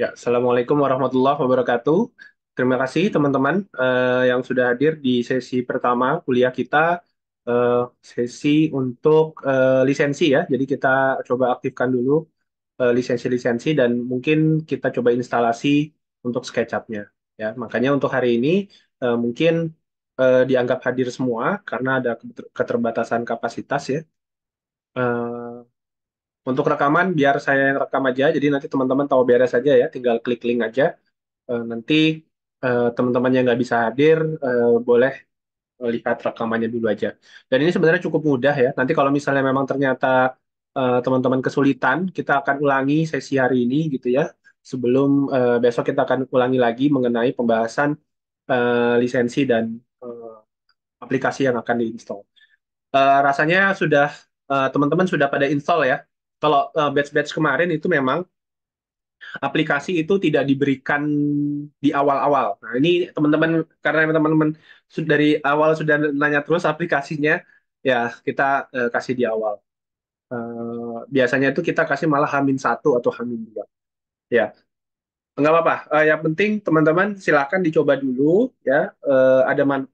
Ya, Assalamualaikum warahmatullahi wabarakatuh. Terima kasih teman-teman yang sudah hadir di sesi pertama kuliah kita, sesi untuk lisensi ya. Jadi kita coba aktifkan dulu lisensi-lisensi dan mungkin kita coba instalasi untuk SketchUp-nya. Ya, makanya untuk hari ini mungkin dianggap hadir semua karena ada keterbatasan kapasitas ya. Eh, untuk rekaman biar saya yang rekam aja, jadi nanti teman-teman tahu beres aja ya, tinggal klik link aja. Nanti teman-teman yang nggak bisa hadir boleh lihat rekamannya dulu aja. Dan ini sebenarnya cukup mudah ya. Nanti kalau misalnya memang ternyata teman-teman kesulitan, kita akan ulangi sesi hari ini gitu ya. Sebelum besok kita akan ulangi lagi mengenai pembahasan lisensi dan eh, aplikasi yang akan diinstal. Rasanya sudah teman-teman sudah pada install ya. Kalau batch-batch kemarin itu memang aplikasi itu tidak diberikan di awal-awal. Nah, ini teman-teman karena teman-teman dari awal sudah nanya terus aplikasinya, ya kita kasih di awal. Biasanya itu kita kasih malah H-1 atau H-2. Ya, nggak apa-apa. Yang penting teman-teman silakan dicoba dulu ya.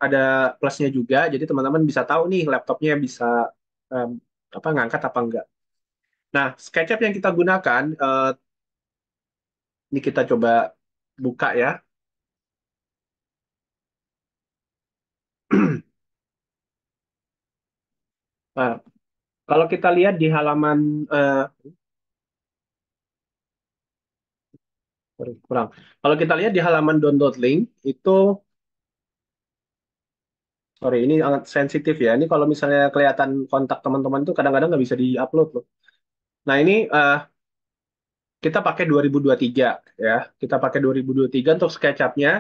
Ada plusnya juga, jadi teman-teman bisa tahu nih laptopnya bisa em, apa ngangkat apa enggak. Nah, SketchUp yang kita gunakan, ini kita coba buka ya. Nah, kalau kita lihat di halaman eh, sorry, kurang. Kalau kita lihat di halaman download link itu, sorry ini sangat sensitif ya. Ini kalau misalnya kelihatan kontak teman-teman itu kadang-kadang nggak bisa diupload loh. Nah ini kita pakai 2023 ya. Kita pakai 2023 untuk SketchUp-nya.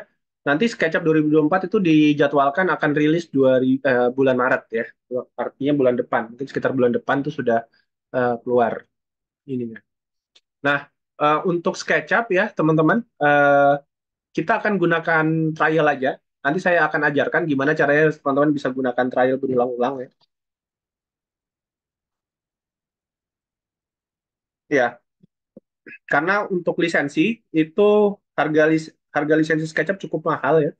Nanti SketchUp 2024 itu dijadwalkan akan rilis bulan Maret ya. Artinya bulan depan. Mungkin sekitar bulan depan itu sudah keluar ininya. Nah, untuk SketchUp ya teman-teman. Kita akan gunakan trial aja. Nanti saya akan ajarkan gimana caranya teman-teman bisa gunakan trial berulang-ulang ya. Ya, karena untuk lisensi itu harga lisensi SketchUp cukup mahal ya.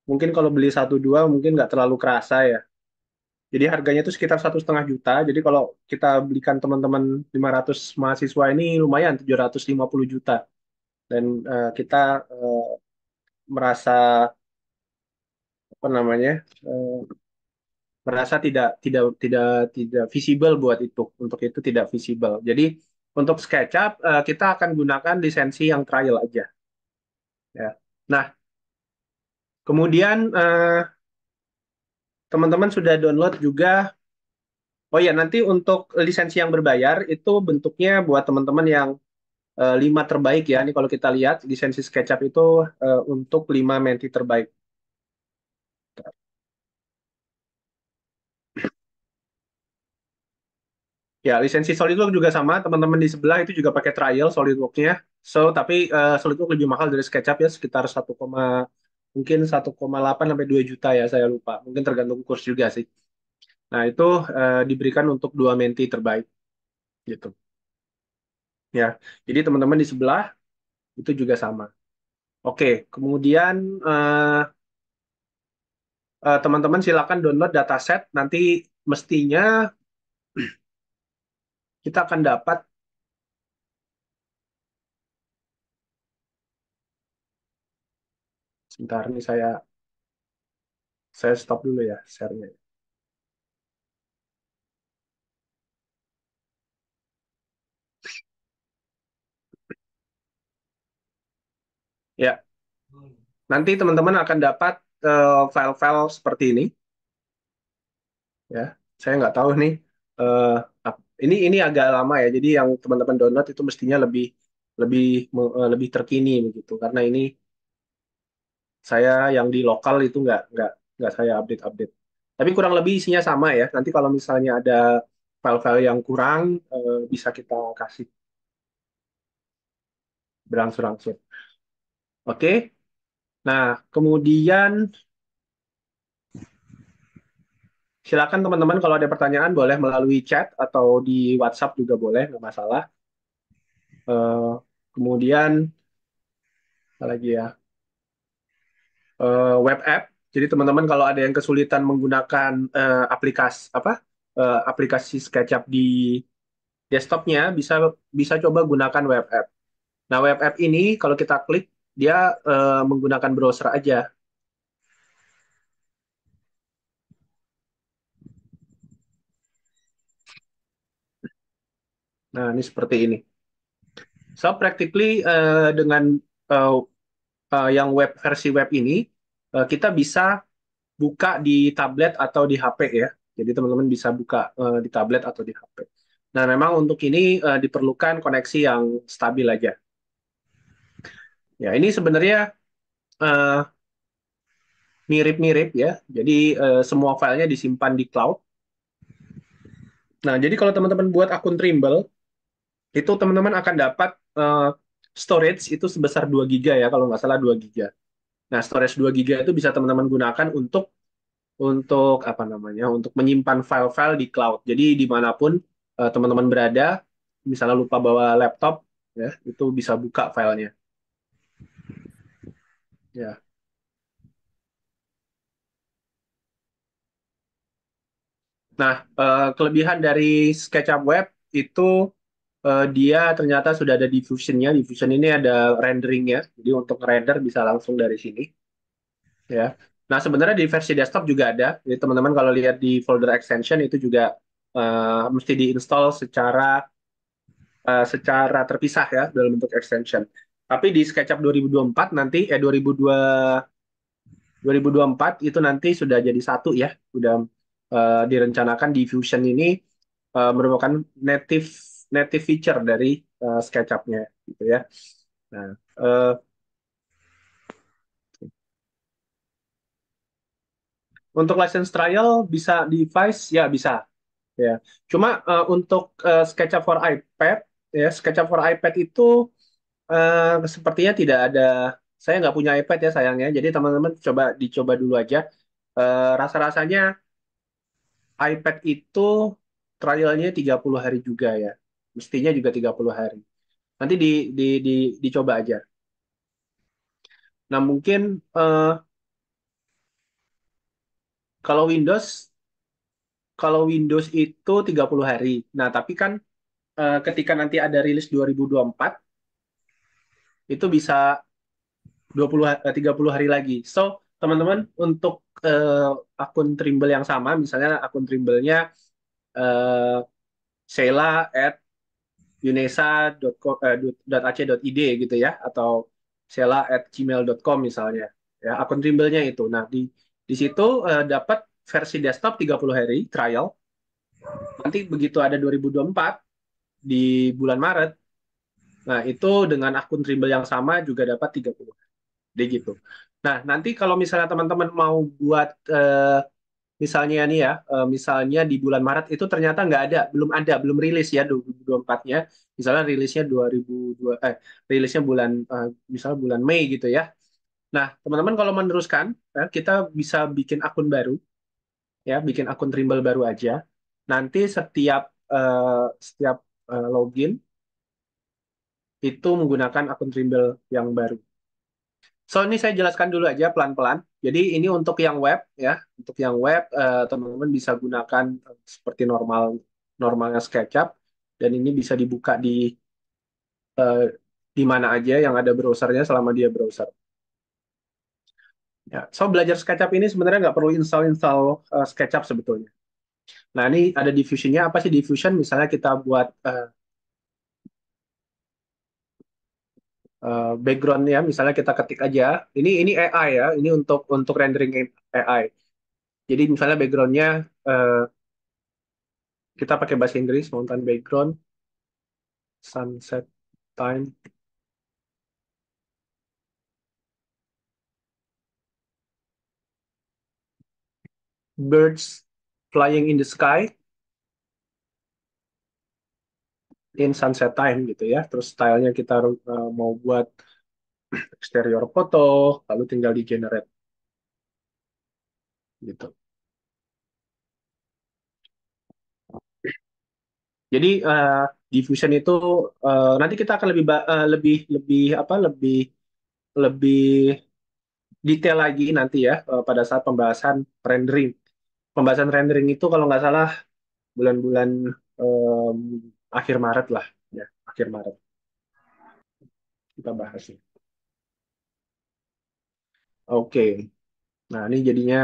Mungkin kalau beli satu dua mungkin nggak terlalu kerasa ya. Jadi harganya itu sekitar 1,5 juta. Jadi kalau kita belikan teman-teman 500 mahasiswa ini lumayan 750 juta. Dan kita eh, merasa apa namanya eh, merasa tidak visible buat itu. Untuk itu tidak visible. Jadi untuk SketchUp kita akan gunakan lisensi yang trial aja ya. Nah, kemudian teman-teman sudah download juga. Oh ya, nanti untuk lisensi yang berbayar itu bentuknya buat teman-teman yang 5 terbaik ya. Ini kalau kita lihat lisensi SketchUp itu untuk 5 Menti terbaik. Ya, lisensi SolidWorks juga sama. Teman-teman di sebelah itu juga pakai trial SolidWorks-nya. So, tapi SolidWorks lebih mahal dari SketchUp ya, sekitar mungkin 1,8 sampai 2 juta ya, saya lupa. Mungkin tergantung kurs juga sih. Nah, itu diberikan untuk 2 Menti terbaik gitu. Ya. Jadi teman-teman di sebelah itu juga sama. Oke, kemudian teman-teman silakan download dataset. Nanti mestinya kita akan dapat, sebentar nih saya stop dulu ya share-nya. Ya, nanti teman-teman akan dapat file-file seperti ini ya. Saya nggak tahu nih eh, ini agak lama ya. Jadi yang teman-teman download itu mestinya lebih lebih lebih terkini begitu. Karena ini saya yang di lokal itu nggak saya update-update. Tapi kurang lebih isinya sama ya. Nanti kalau misalnya ada file-file yang kurang bisa kita kasih berangsur-angsur. Oke. Nah, kemudian silakan teman-teman kalau ada pertanyaan boleh melalui chat atau di WhatsApp juga boleh, nggak masalah. Eh, kemudian Apalagi ya, web app. Jadi teman-teman kalau ada yang kesulitan menggunakan aplikasi SketchUp di desktopnya, bisa bisa coba gunakan web app. Nah, web app ini kalau kita klik, dia menggunakan browser aja. Nah, ini seperti ini. So practically dengan eh, yang versi web ini, kita bisa buka di tablet atau di HP ya. Jadi teman-teman bisa buka di tablet atau di HP. Nah, memang untuk ini diperlukan koneksi yang stabil aja. Ya, ini sebenarnya eh, mirip-mirip ya. Jadi semua filenya disimpan di cloud. Nah, jadi kalau teman-teman buat akun Trimble, itu teman-teman akan dapat storage itu sebesar 2 giga ya, kalau nggak salah 2 giga. Nah, storage 2 giga itu bisa teman-teman gunakan untuk apa namanya? Untuk menyimpan file-file di cloud. Jadi dimanapun teman-teman berada, misalnya lupa bawa laptop, ya itu bisa buka filenya. Ya. Nah, kelebihan dari SketchUp Web itu dia ternyata sudah ada diffusion-nya. Diffusion ini ada renderingnya. Jadi untuk render bisa langsung dari sini, ya. Nah, sebenarnya di versi desktop juga ada. Jadi teman-teman kalau lihat di folder extension itu juga mesti diinstal secara terpisah ya dalam bentuk extension. Tapi di SketchUp 2024 nanti 2024 itu nanti sudah jadi satu ya, sudah direncanakan di Fusion ini merupakan native native feature dari SketchUp-nya gitu ya. Nah, eh, untuk license trial bisa device ya bisa ya. Cuma untuk SketchUp for iPad ya, SketchUp for iPad itu sepertinya tidak ada. Saya nggak punya iPad ya sayangnya. Jadi teman-teman dicoba dulu aja. Rasa-rasanya iPad itu trialnya 30 hari juga ya. Mestinya juga 30 hari. Nanti di, dicoba aja. Nah mungkin eh, kalau Windows kalau Windows itu 30 hari. Nah tapi kan ketika nanti ada rilis 2024 itu bisa 30 hari lagi. So teman-teman untuk akun Trimble yang sama, misalnya akun Trimble-nya eh, sheila@unesa.ac.id gitu ya, atau sheila@gmail.com misalnya, ya akun Trimble-nya itu. Nah di situ dapat versi desktop 30 hari trial. Nanti begitu ada 2024 di bulan Maret, nah itu dengan akun Trimble yang sama juga dapat 30 hari. Jadi gitu. Nah, nanti kalau misalnya teman-teman mau buat misalnya nih ya, misalnya di bulan Maret itu ternyata belum rilis ya 2024-nya. Misalnya rilisnya 2002 rilisnya misalnya bulan Mei gitu ya. Nah, teman-teman kalau meneruskan, ya, kita bisa bikin akun baru ya, bikin akun Trimble baru aja. Nanti setiap login itu menggunakan akun Trimble yang baru. So, ini saya jelaskan dulu aja pelan-pelan. Jadi ini untuk yang web ya, untuk yang web teman-teman bisa gunakan seperti normalnya SketchUp, dan ini bisa dibuka eh, di mana aja yang ada browsernya selama dia browser. Ya, so belajar SketchUp ini sebenarnya nggak perlu install SketchUp sebetulnya. Nah, ini ada diffusionnya. Apa sih diffusion? Misalnya kita buat background ya, misalnya kita ketik aja. Ini AI ya, ini untuk rendering AI. Jadi misalnya backgroundnya eh, kita pakai bahasa Inggris, mountain background, sunset time, birds flying in the sky in sunset time gitu ya. Terus stylenya kita mau buat exterior foto, lalu tinggal di generate gitu. Jadi diffusion itu nanti kita akan lebih lebih lebih apa lebih lebih detail lagi nanti ya pada saat pembahasan rendering. Pembahasan rendering itu kalau nggak salah bulan-bulan em, akhir Maret lah, ya akhir Maret kita bahas nih. Oke, nah ini jadinya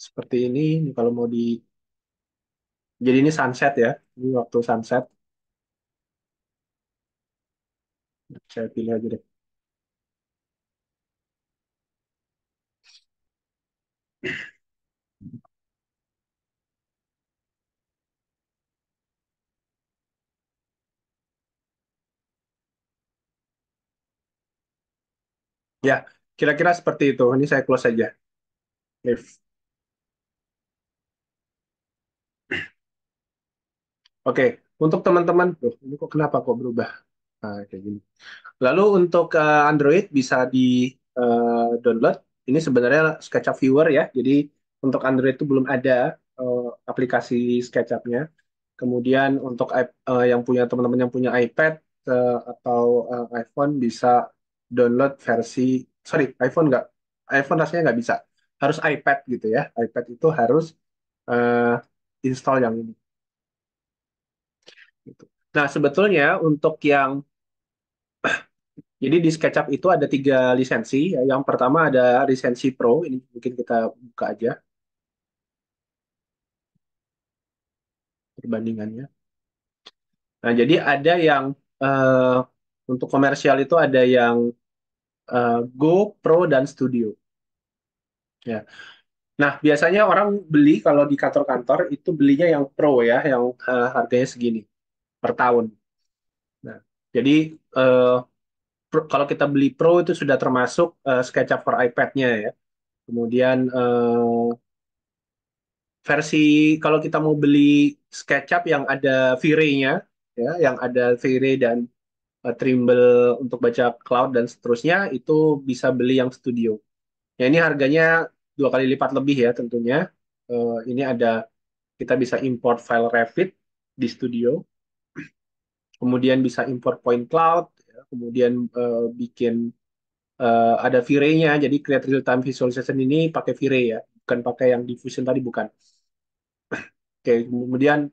seperti ini. Ini kalau mau di, jadi ini sunset ya, ini waktu sunset. Saya pilih aja deh. Ya, kira-kira seperti itu. Ini saya close aja. If. Oke, untuk teman-teman, tuh, ini kok kenapa kok berubah? Nah, kayak gini. Lalu untuk Android bisa di download. Ini sebenarnya SketchUp Viewer ya. Jadi untuk Android itu belum ada aplikasi SketchUp-nya. Kemudian untuk yang punya teman-teman yang punya iPad atau iPhone bisa download versi, sorry, iPhone nggak, iPhone rasanya nggak bisa. Harus iPad gitu ya. iPad itu harus eh, install yang ini. Gitu. Nah, sebetulnya untuk yang jadi di SketchUp itu ada tiga lisensi. Yang pertama ada lisensi Pro. Ini mungkin kita buka aja perbandingannya. Nah, jadi ada yang eh, untuk komersial itu ada yang Go, Pro, dan Studio. Ya. Nah, biasanya orang beli kalau di kantor-kantor itu belinya yang Pro ya, yang harganya segini per tahun. Nah, jadi eh, kalau kita beli Pro itu sudah termasuk SketchUp for iPad-nya ya. Kemudian versi kalau kita mau beli SketchUp yang ada V-Ray-nya, ya, yang ada V-Ray dan Trimble untuk baca cloud dan seterusnya, itu bisa beli yang Studio. Ya ini harganya dua kali lipat lebih ya tentunya. Ini ada kita bisa import file Revit di Studio, kemudian bisa import point cloud, ya, kemudian bikin ada V-Ray-nya, jadi create real time visualization ini pakai V-Ray ya, bukan pakai yang diffusion tadi bukan. Oke, kemudian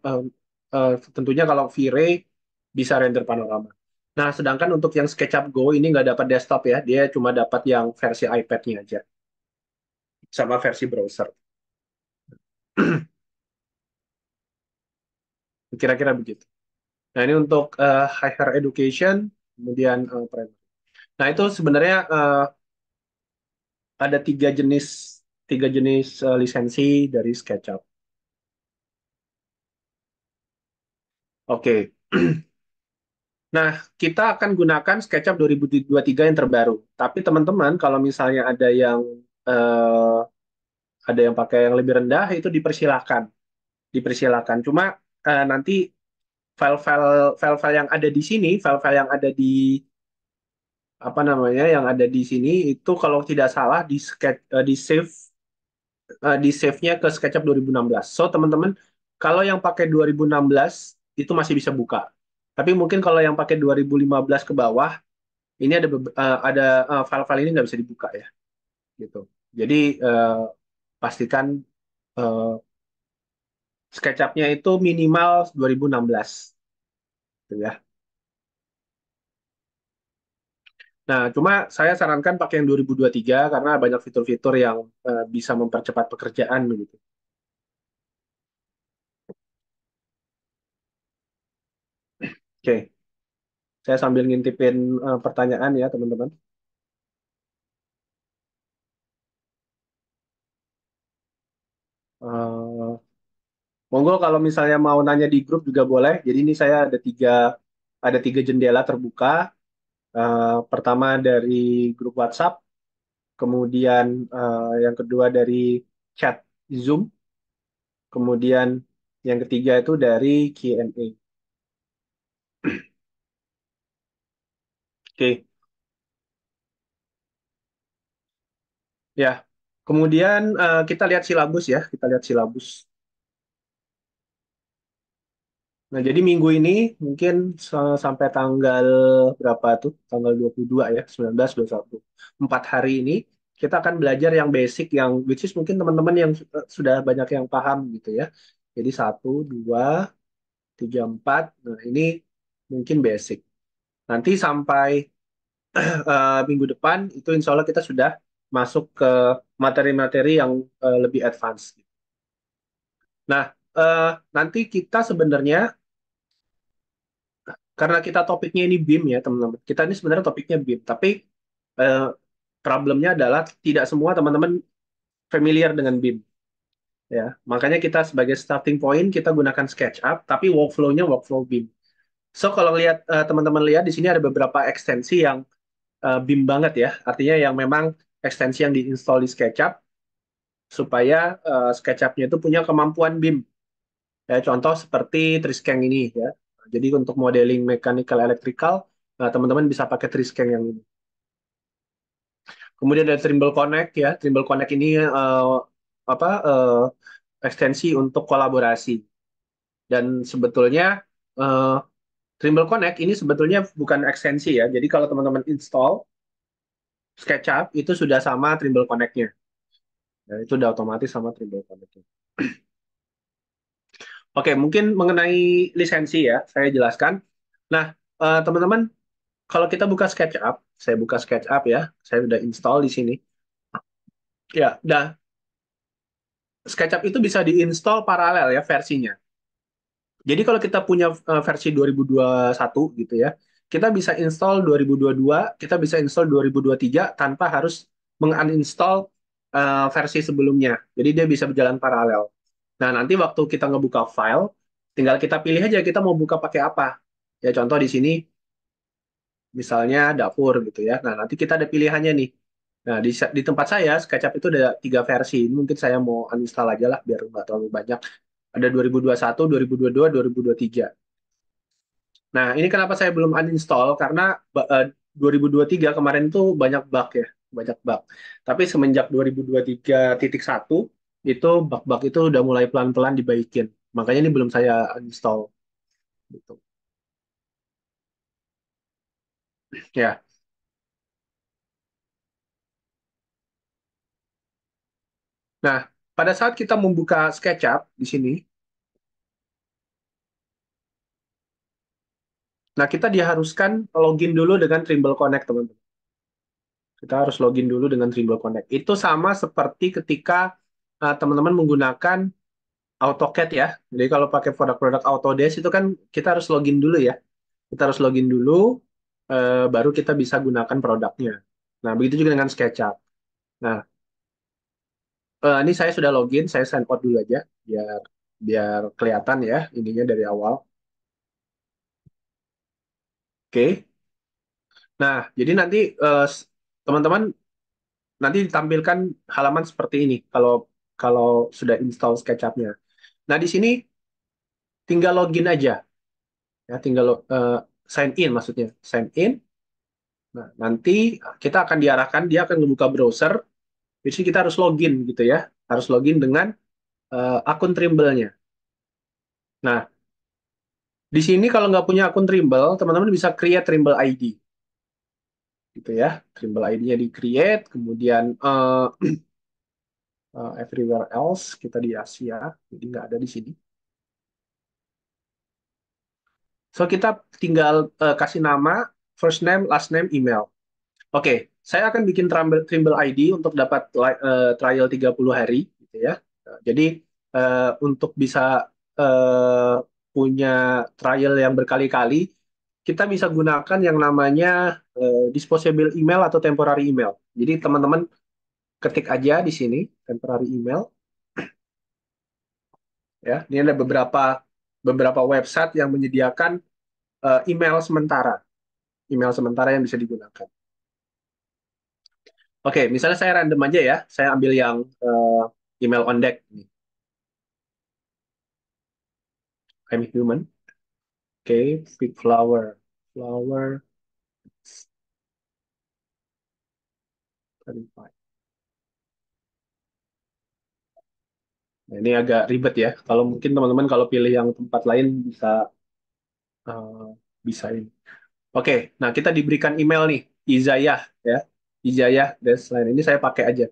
tentunya kalau V-Ray bisa render panorama. Nah, sedangkan untuk yang SketchUp Go ini nggak dapat desktop ya, dia cuma dapat yang versi iPad-nya aja, sama versi browser. Kira-kira begitu. Nah, ini untuk higher education, kemudian primary. Nah, itu sebenarnya ada tiga jenis lisensi dari SketchUp. Oke. Nah, kita akan gunakan SketchUp 2023 yang terbaru. Tapi teman-teman, kalau misalnya eh, ada yang pakai yang lebih rendah, itu dipersilakan, dipersilakan. Cuma nanti file-file yang ada di sini, file-file yang ada di apa namanya, yang ada di sini itu kalau tidak salah di save-nya ke SketchUp 2016. So, teman-teman, kalau yang pakai 2016 itu masih bisa buka. Tapi mungkin kalau yang pakai 2015 ke bawah, ini ada file-file ini nggak bisa dibuka ya, gitu. Jadi pastikan eh, SketchUp-nya itu minimal 2016, gitu ya. Nah, cuma saya sarankan pakai yang 2023 karena banyak fitur-fitur yang bisa mempercepat pekerjaan begitu. Oke, saya sambil ngintipin pertanyaan ya, teman-teman. Eh, Monggo kalau misalnya mau nanya di grup juga boleh. Jadi ini saya ada tiga jendela terbuka. Pertama dari grup WhatsApp, kemudian yang kedua dari chat Zoom, kemudian yang ketiga itu dari Q&A. Oke, ya. Kemudian kita lihat silabus ya, kita lihat silabus. Nah, jadi minggu ini mungkin sampai tanggal berapa tuh? Tanggal 22 ya, 19, 21. 4 hari ini kita akan belajar yang basic, yang which is mungkin teman-teman yang sudah banyak yang paham gitu ya. Jadi 1, 2, 3, 4. Nah, ini mungkin basic. Nanti sampai minggu depan itu insya Allah kita sudah masuk ke materi-materi yang lebih advance. Nah, nanti kita sebenarnya karena kita topiknya ini BIM ya teman-teman. Kita ini sebenarnya topiknya BIM, tapi eh, problemnya adalah tidak semua teman-teman familiar dengan BIM ya. Makanya kita sebagai starting point kita gunakan SketchUp, tapi workflow-nya workflow BIM. So kalau lihat teman-teman lihat di sini ada beberapa ekstensi yang BIM banget ya. Artinya yang memang ekstensi yang diinstal di SketchUp supaya SketchUp-nya itu punya kemampuan BIM. Ya, contoh seperti Triscan ini ya. Jadi untuk modeling mechanical electrical, teman-teman bisa pakai Triscan yang ini. Kemudian ada Trimble Connect ya. Trimble Connect ini apa ekstensi untuk kolaborasi. Dan sebetulnya eh, Trimble Connect ini sebetulnya bukan ekstensi ya. Jadi kalau teman-teman install SketchUp itu sudah sama Trimble Connect-nya. Ya, itu udah otomatis sama Trimble Connect-nya. Oke, mungkin mengenai lisensi ya, saya jelaskan. Nah, teman-teman, kalau kita buka SketchUp, saya buka SketchUp ya, saya udah install di sini. Ya, dah SketchUp itu bisa diinstal paralel ya versinya. Jadi kalau kita punya versi 2021 gitu ya, kita bisa install 2022, kita bisa install 2023 tanpa harus menguninstall versi sebelumnya. Jadi dia bisa berjalan paralel. Nah, nanti waktu kita ngebuka file, tinggal kita pilih aja kita mau buka pakai apa. Ya, contoh di sini misalnya dapur gitu ya. Nah, nanti kita ada pilihannya nih. Nah, di tempat saya, SketchUp itu ada 3 versi. Ini mungkin saya mau uninstall aja lah, biar nggak terlalu banyak. Ada 2021, 2022, 2023. Nah, ini kenapa saya belum uninstall, karena 2023 kemarin itu banyak bug ya, banyak bug. Tapi semenjak 2023.1, itu bug-bug itu udah mulai pelan-pelan dibaikin. Makanya ini belum saya uninstall. Gitu. Ya. Nah, pada saat kita membuka SketchUp di sini, nah, kita diharuskan login dulu dengan Trimble Connect, teman-teman. Kita harus login dulu dengan Trimble Connect. Itu sama seperti ketika teman-teman menggunakan AutoCAD ya. Jadi kalau pakai produk-produk Autodesk itu kan kita harus login dulu ya. Kita harus login dulu, baru kita bisa gunakan produknya. Nah, begitu juga dengan SketchUp. Nah, ini saya sudah login, saya sign out dulu aja, biar biar kelihatan ya ininya dari awal. Oke. Nah, jadi nanti teman-teman nanti ditampilkan halaman seperti ini kalau kalau sudah install SketchUp-nya. Nah, di sini tinggal login aja ya, tinggal sign in maksudnya. Sign in. Nah, nanti kita akan diarahkan dia akan membuka browser. Jadi kita harus login gitu ya. Harus login dengan akun Trimble-nya. Nah, di sini kalau nggak punya akun Trimble, teman-teman bisa create Trimble ID gitu ya. Trimble ID-nya di create, kemudian everywhere else kita di Asia, jadi nggak ada di sini. So, kita tinggal kasih nama, first name, last name, email. Oke, saya akan bikin Trimble ID untuk dapat trial 30 hari, gitu ya. Jadi, untuk bisa eh, punya trial yang berkali-kali, kita bisa gunakan yang namanya disposable email atau temporary email. Jadi, teman-teman ketik aja di sini, temporary email. Ya, ini ada beberapa beberapa website yang menyediakan email sementara yang bisa digunakan. Oke, misalnya saya random aja ya, saya ambil yang email on deck. I'm human. Oke, pick flower. Flower. Verify. Nah, ini agak ribet ya. Kalau mungkin teman-teman kalau pilih yang tempat lain bisa. Eh, bisa ini. Oke, nah kita diberikan email nih, Izayah ya. Izayah Desline ini saya pakai aja.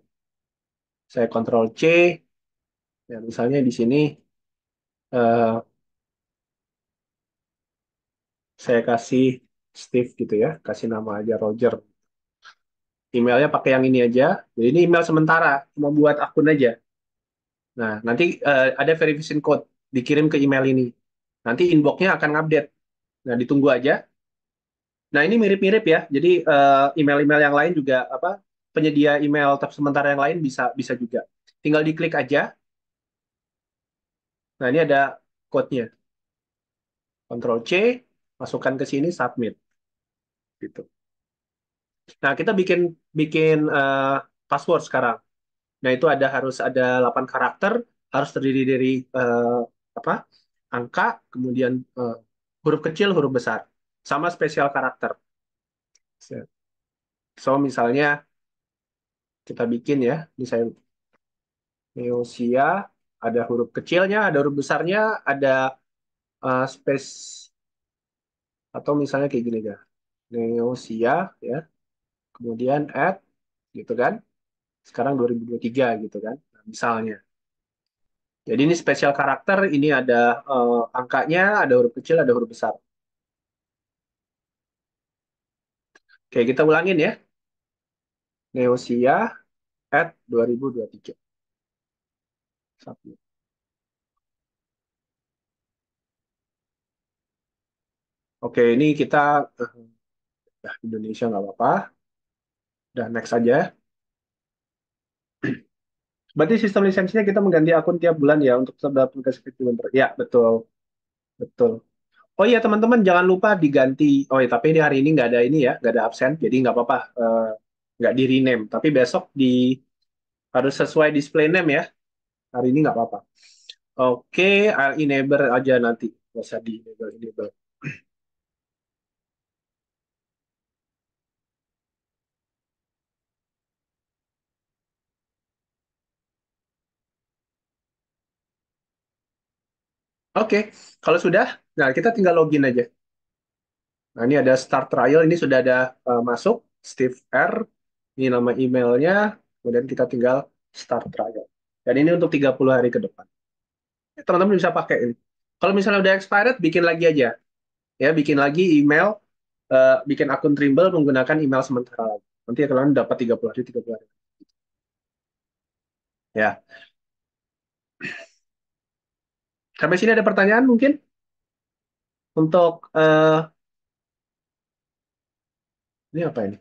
Saya Ctrl C, ya misalnya di sini eh, saya kasih Steve gitu ya, kasih nama aja Roger. Emailnya pakai yang ini aja. Jadi ini email sementara, cuma buat akun aja. Nah, nanti ada verification code dikirim ke email ini. Nanti inbox-nya akan update. Nah, ditunggu aja. Nah, ini mirip-mirip ya. Jadi email-email yang lain juga apa penyedia email tab sementara yang lain bisa bisa juga. Tinggal diklik aja. Nah, ini ada code-nya. Ctrl C, masukkan ke sini, submit gitu. Nah, kita bikin bikin password sekarang. Nah, itu harus ada 8 karakter, harus terdiri dari eh, apa? Angka, kemudian huruf kecil, huruf besar, sama spesial karakter. So, misalnya kita bikin ya, ini saya Neosia, ada huruf kecilnya, ada huruf besarnya, ada space atau misalnya kayak gini ya, Neosia ya, kemudian add gitu kan. Sekarang 2023 gitu kan. Nah, misalnya. Jadi ini spesial karakter, ini ada angkanya, ada huruf kecil, ada huruf besar. Oke, kita ulangin ya. Neosia at 2023. Submit. Oke, ini kita Indonesia nggak apa-apa. Udah next aja. Berarti sistem lisensinya kita mengganti akun tiap bulan ya untuk sebab aplikasi freelancer. Ya, betul, betul. Oh iya teman-teman jangan lupa diganti. Oh iya, tapi ini hari ini nggak ada ini ya, nggak ada absen, jadi nggak apa-apa, nggak di rename. Tapi besok harus sesuai display name ya. Hari ini nggak apa-apa. Oke, enable aja nanti. Nggak usah di enable, enable. Oke, kalau sudah, nah kita tinggal login aja. Nah ini ada start trial, ini sudah ada masuk Steve R. Ini nama emailnya, kemudian kita tinggal start trial. Dan ini untuk 30 hari ke depan. Teman-teman bisa pakai ini. Kalau misalnya udah expired, bikin lagi aja. Ya, bikin lagi email, bikin akun Trimble menggunakan email sementara lagi. Nanti kalian dapat 30 hari, 30 hari. Ya, sampai sini ada pertanyaan mungkin untuk ini apa ini?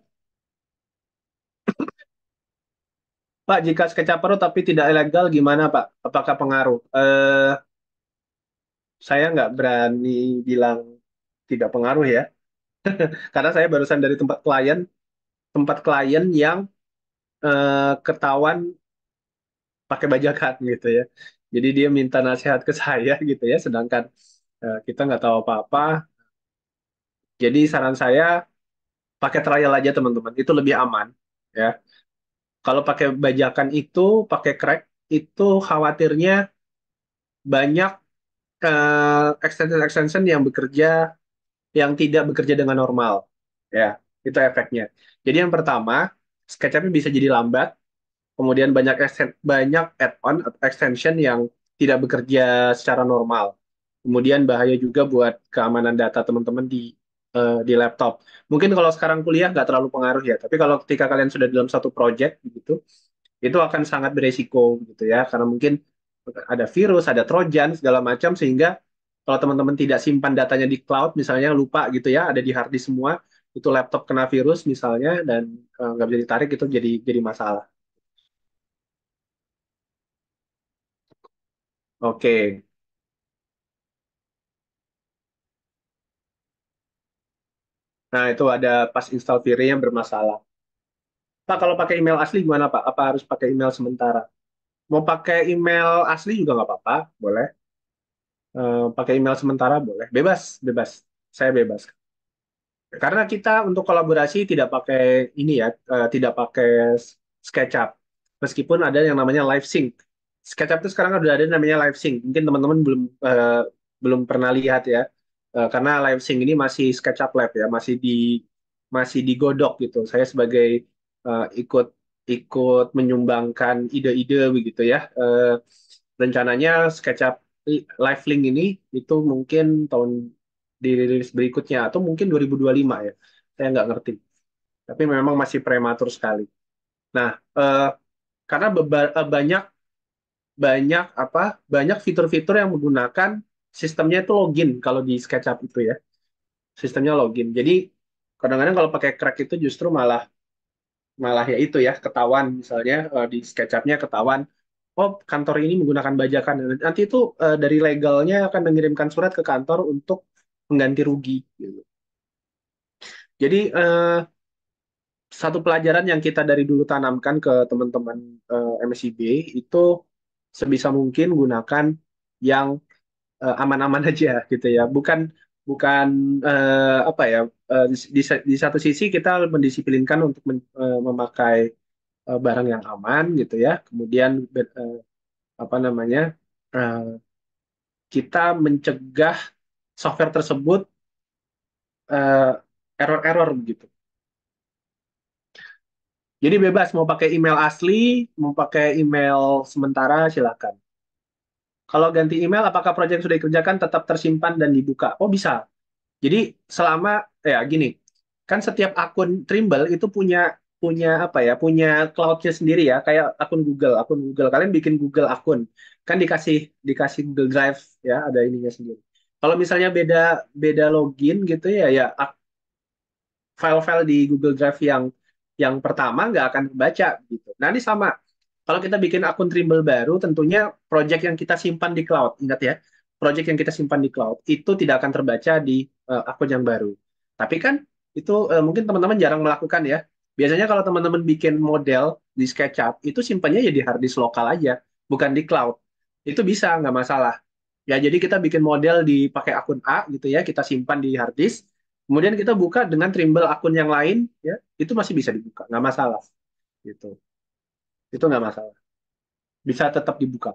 Pak, jika sketsa perut tapi tidak ilegal gimana Pak? Apakah pengaruh? Saya nggak berani bilang tidak pengaruh ya, karena saya barusan dari tempat klien yang ketahuan pakai bajakan gitu ya. Jadi dia minta nasihat ke saya gitu ya, sedangkan kita nggak tahu apa-apa. Jadi saran saya pakai trial aja teman-teman, itu lebih aman ya. Kalau pakai bajakan itu, pakai crack itu khawatirnya banyak extension-extension yang tidak bekerja dengan normal. Ya, itu efeknya. Jadi yang pertama, SketchUp bisa jadi lambat, kemudian banyak add-on atau extension yang tidak bekerja secara normal. Kemudian bahaya juga buat keamanan data teman-teman di laptop. Mungkin kalau sekarang kuliah nggak terlalu pengaruh ya, tapi kalau ketika kalian sudah dalam satu project gitu, itu akan sangat beresiko gitu ya, karena mungkin ada virus, ada trojan segala macam sehingga kalau teman-teman tidak simpan datanya di cloud, misalnya lupa gitu ya, ada di hard disk semua, itu laptop kena virus misalnya dan nggak bisa ditarik itu jadi masalah. Oke, nah itu ada pas install Vire yang bermasalah. Pak, kalau pakai email asli gimana Pak? Apa harus pakai email sementara? Mau pakai email asli juga nggak apa-apa, boleh. Pakai email sementara boleh. Bebas, bebas. Saya bebas. Karena kita untuk kolaborasi tidak pakai ini ya, tidak pakai SketchUp. Meskipun ada yang namanya Live Sync. SketchUp itu sekarang udah ada yang namanya Live Sync. Mungkin teman-teman belum pernah lihat ya. Karena live sync ini masih SketchUp Lab ya, masih digodok gitu. Saya sebagai ikut ikut menyumbangkan ide-ide begitu ya. Rencananya SketchUp Live Link ini itu mungkin tahun dirilis berikutnya atau mungkin 2025 ya. Saya nggak ngerti. Tapi memang masih prematur sekali. Nah, eh, karena banyak banyak apa banyak fitur-fitur yang menggunakan sistemnya itu login kalau di SketchUp itu ya. Sistemnya login. Jadi kadang-kadang kalau pakai crack itu justru malah malah ya itu ya ketahuan misalnya di SketchUp-nya ketahuan oh kantor ini menggunakan bajakan. Nanti itu dari legalnya akan mengirimkan surat ke kantor untuk mengganti rugi gitu. Jadi satu pelajaran yang kita dari dulu tanamkan ke teman-teman MSIB itu sebisa mungkin gunakan yang aman-aman aja gitu ya. Bukan bukan apa ya di satu sisi kita mendisiplinkan untuk memakai barang yang aman gitu ya. Kemudian apa namanya eh, kita mencegah software tersebut eh, error-error begitu. Jadi bebas mau pakai email asli, mau pakai email sementara silakan. Kalau ganti email, apakah proyek yang sudah dikerjakan tetap tersimpan dan dibuka? Oh bisa. Jadi selama ya gini, kan setiap akun Trimble itu punya punya apa ya, punya cloud-nya sendiri ya, kayak akun Google. Kalian bikin Google akun, kan dikasih dikasih Google Drive ya, ada ininya sendiri. Kalau misalnya beda beda login gitu ya, ya file-file di Google Drive yang pertama nggak akan kebaca gitu. Nah ini sama. Kalau kita bikin akun Trimble baru, tentunya project yang kita simpan di cloud, ingat ya, project yang kita simpan di cloud itu tidak akan terbaca di akun yang baru. Tapi kan itu mungkin teman-teman jarang melakukan ya. Biasanya kalau teman-teman bikin model di SketchUp, itu simpannya ya di hard disk lokal aja, bukan di cloud. Itu bisa, nggak masalah. Ya, jadi kita bikin model di pakai akun A gitu ya, kita simpan di hard disk. Kemudian kita buka dengan Trimble akun yang lain, ya, itu masih bisa dibuka, nggak masalah. Gitu. Itu nggak masalah. Bisa tetap dibuka.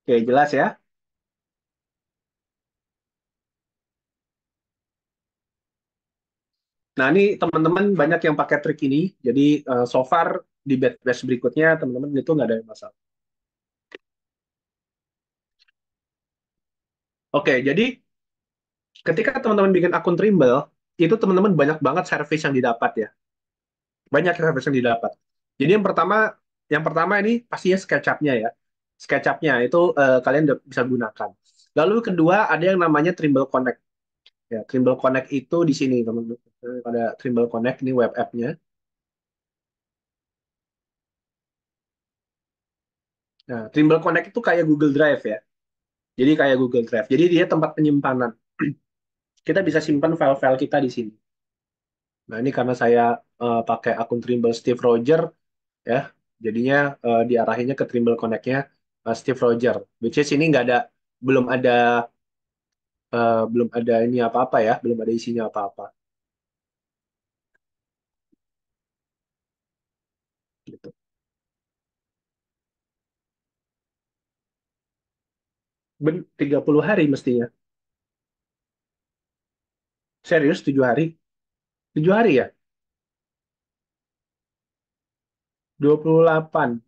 Oke, jelas ya. Nah, ini teman-teman banyak yang pakai trik ini. Jadi, so far di batch berikutnya, teman-teman itu nggak ada masalah. Oke, jadi ketika teman-teman bikin akun Trimble, itu teman-teman banyak banget service yang didapat ya. Banyak service yang didapat. Jadi yang pertama ini pastinya SketchUp-nya ya. SketchUp-nya itu kalian bisa gunakan. Lalu kedua ada yang namanya Trimble Connect. Ya, Trimble Connect itu di sini teman-teman. Ada Trimble Connect ini web app-nya. Nah, Trimble Connect itu kayak Google Drive ya. Jadi kayak Google Drive. Jadi dia tempat penyimpanan. Kita bisa simpan file-file kita di sini. Nah, ini karena saya pakai akun Trimble Steve Roger ya. Jadinya diarahinnya ke Trimble Connect-nya Steve Roger. Which is ini nggak ada belum ada belum ada ini apa-apa ya, belum ada isinya apa-apa gitu. 30 hari mestinya. Serius 7 hari? 7 hari ya? 28.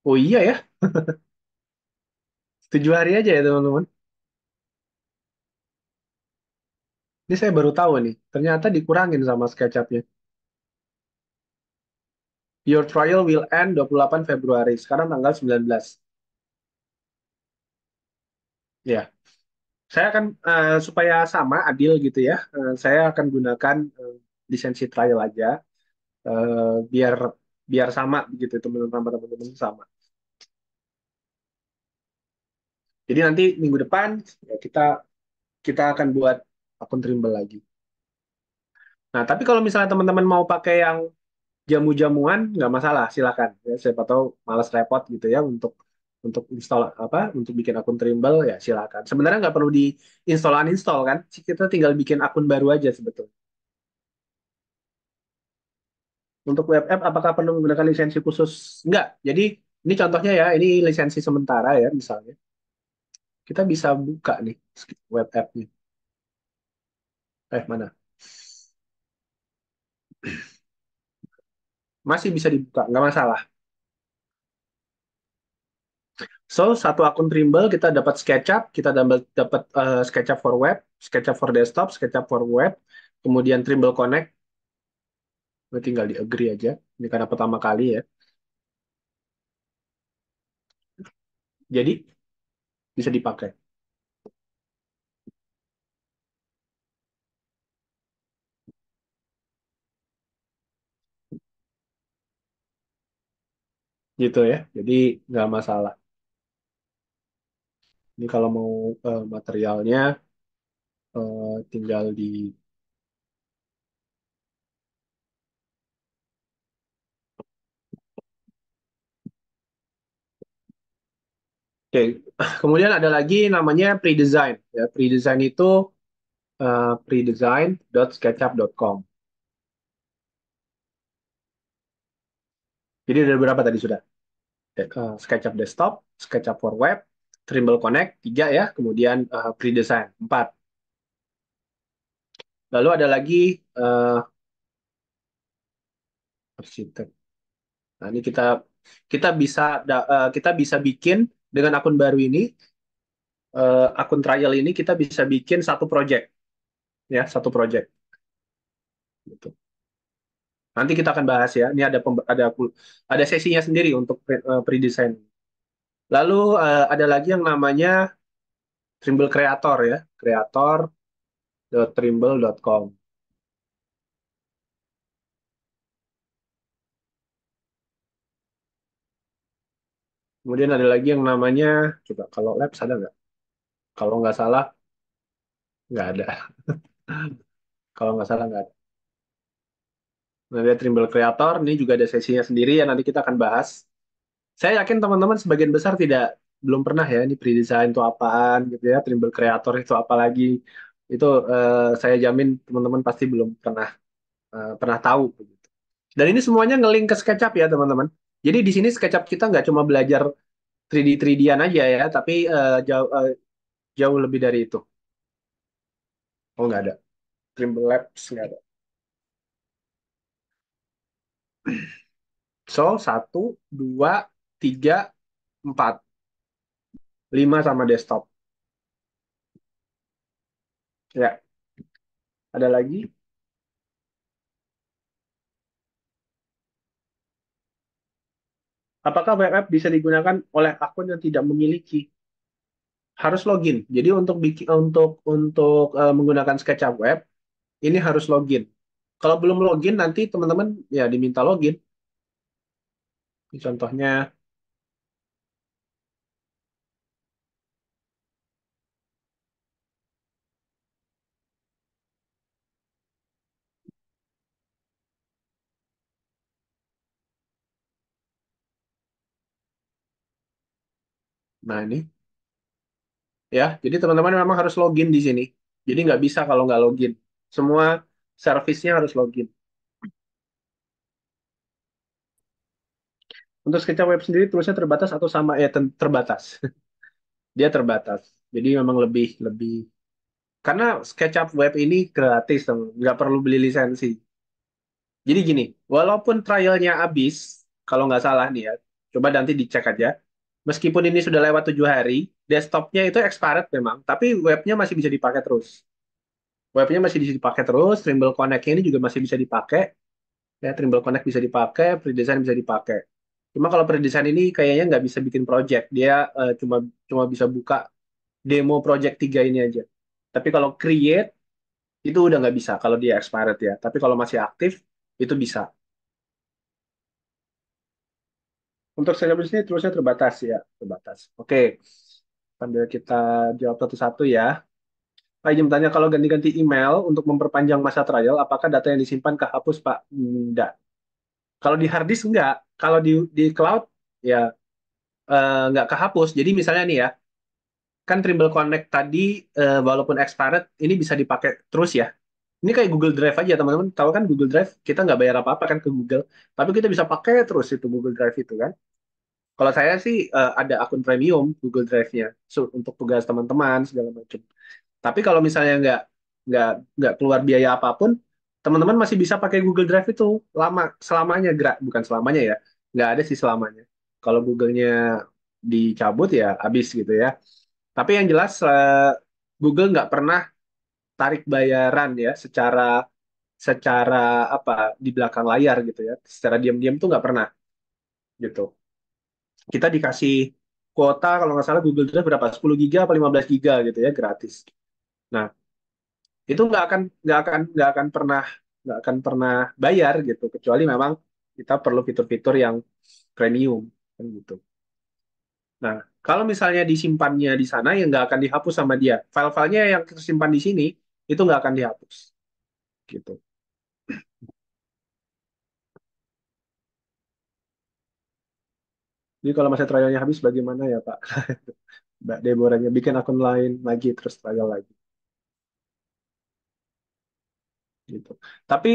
Oh iya ya, 7 hari aja ya teman-teman. Ini saya baru tahu nih. Ternyata dikurangin sama SketchUp-nya. Your trial will end 28 Februari. Sekarang tanggal 19. Ya, saya akan supaya sama adil gitu ya. Saya akan gunakan lisensi trial aja biar biar sama begitu teman-teman sama. Jadi nanti minggu depan ya kita kita akan buat akun Trimble lagi. Nah, tapi kalau misalnya teman-teman mau pakai yang jamu-jamuan nggak masalah, silakan. Ya, siapa tahu malas repot gitu ya untuk install apa untuk bikin akun Trimble ya silakan. Sebenarnya nggak perlu diinstall uninstall kan, kita tinggal bikin akun baru aja sebetulnya. Untuk web app apakah perlu menggunakan lisensi khusus? Nggak. Jadi Ini contohnya ya, ini lisensi sementara ya misalnya. Kita bisa buka nih web app-nya. Mana? Masih bisa dibuka, nggak masalah. So, satu akun Trimble kita dapat SketchUp, kita dapat SketchUp for web, SketchUp for desktop, SketchUp for web, kemudian Trimble Connect, tinggal di agree aja. Ini karena pertama kali ya. Jadi bisa dipakai. Gitu ya. Jadi nggak masalah. Ini kalau mau materialnya tinggal di. Oke, kemudian ada lagi namanya pre-design. Ya, pre-design itu predesign.sketchup.com. Jadi ada berapa tadi sudah? SketchUp desktop, SketchUp for web, Trimble Connect, tiga ya. Kemudian pre-design, empat. Lalu ada lagi uh, arsitek. Nah, ini kita bisa kita bisa bikin dengan akun baru ini, akun trial ini kita bisa bikin satu project ya, satu project. Gitu. Nanti kita akan bahas ya. Ini ada sesinya sendiri untuk pre-design. Lalu ada lagi yang namanya Trimble Creator ya, creator.trimble.com. Kemudian ada lagi yang namanya, coba kalau Labs ada nggak? Kalau nggak salah, nggak ada. Kalau nggak salah nggak ada. Nah, ada Trimble Creator, ini juga ada sesinya sendiri ya, nanti kita akan bahas. Saya yakin teman-teman sebagian besar belum pernah ya, ini pre-design itu apaan gitu ya, Trimble Creator itu apa lagi. Itu saya jamin teman-teman pasti belum pernah tahu. Dan ini semuanya ngelink ke SketchUp ya teman-teman. Jadi di sini SketchUp kita nggak cuma belajar 3D 3D-an aja ya, tapi jauh lebih dari itu. Oh nggak ada. Trimble Labs nggak ada. So, satu, dua, tiga, empat. Lima sama desktop. Ya, ada lagi. Apakah web app bisa digunakan oleh akun yang tidak memiliki? Harus login. Jadi untuk menggunakan SketchUp web, ini harus login. Kalau belum login, nanti teman-teman ya diminta login. Contohnya, nah ini ya. Jadi teman-teman memang harus login di sini. Jadi nggak bisa kalau nggak login. Semua servisnya harus login. Untuk SketchUp web sendiri tulisnya terbatas atau sama ya terbatas. Dia terbatas. Jadi memang lebih lebih karena SketchUp web ini gratis, teman. Nggak perlu beli lisensi. Jadi gini, walaupun trialnya habis, kalau nggak salah nih ya, coba nanti dicek aja. Meskipun ini sudah lewat 7 hari, desktopnya itu expired memang, tapi webnya masih bisa dipakai terus. Webnya masih bisa dipakai terus, Trimble Connect ini juga masih bisa dipakai. Ya, Trimble Connect bisa dipakai, Predesign bisa dipakai. Cuma kalau Predesign ini kayaknya nggak bisa bikin project, dia cuma cuma bisa buka demo project 3 ini aja. Tapi kalau create itu udah nggak bisa kalau dia expired ya. Tapi kalau masih aktif itu bisa. Untuk saya sini terusnya terbatas ya, terbatas. Oke, sambil kita jawab satu-satu ya. Pak izin bertanya, kalau ganti-ganti email untuk memperpanjang masa trial, apakah data yang disimpan kehapus, Pak? Enggak. Kalau di hard disk enggak. Kalau di cloud ya nggak kehapus. Jadi misalnya nih ya, kan Trimble Connect tadi walaupun expired, ini bisa dipakai terus ya. Ini kayak Google Drive aja teman-teman. Tahu kan Google Drive kita nggak bayar apa-apa kan ke Google, tapi kita bisa pakai terus itu Google Drive itu kan. Kalau saya sih ada akun premium Google Drive-nya untuk tugas teman-teman segala macam. Tapi kalau misalnya nggak nggak keluar biaya apapun, teman-teman masih bisa pakai Google Drive itu lama selamanya, bukan selamanya ya, nggak ada sih selamanya. Kalau Google-nya dicabut ya habis gitu ya. Tapi yang jelas Google nggak pernah tarik bayaran ya secara secara apa di belakang layar gitu ya. Secara diam-diam tuh nggak pernah gitu. Kita dikasih kuota kalau nggak salah Google Drive berapa? 10 giga apa 15 giga gitu ya gratis. Nah, itu nggak akan pernah bayar gitu kecuali memang kita perlu fitur-fitur yang premium kan gitu. Nah, kalau misalnya disimpannya di sana yang nggak akan dihapus sama dia. File-filenya yang tersimpan di sini itu nggak akan dihapus gitu. Jadi kalau masa trialnya habis bagaimana ya Pak? Mbak Deborahnya bikin akun lain lagi terus trial lagi gitu. Tapi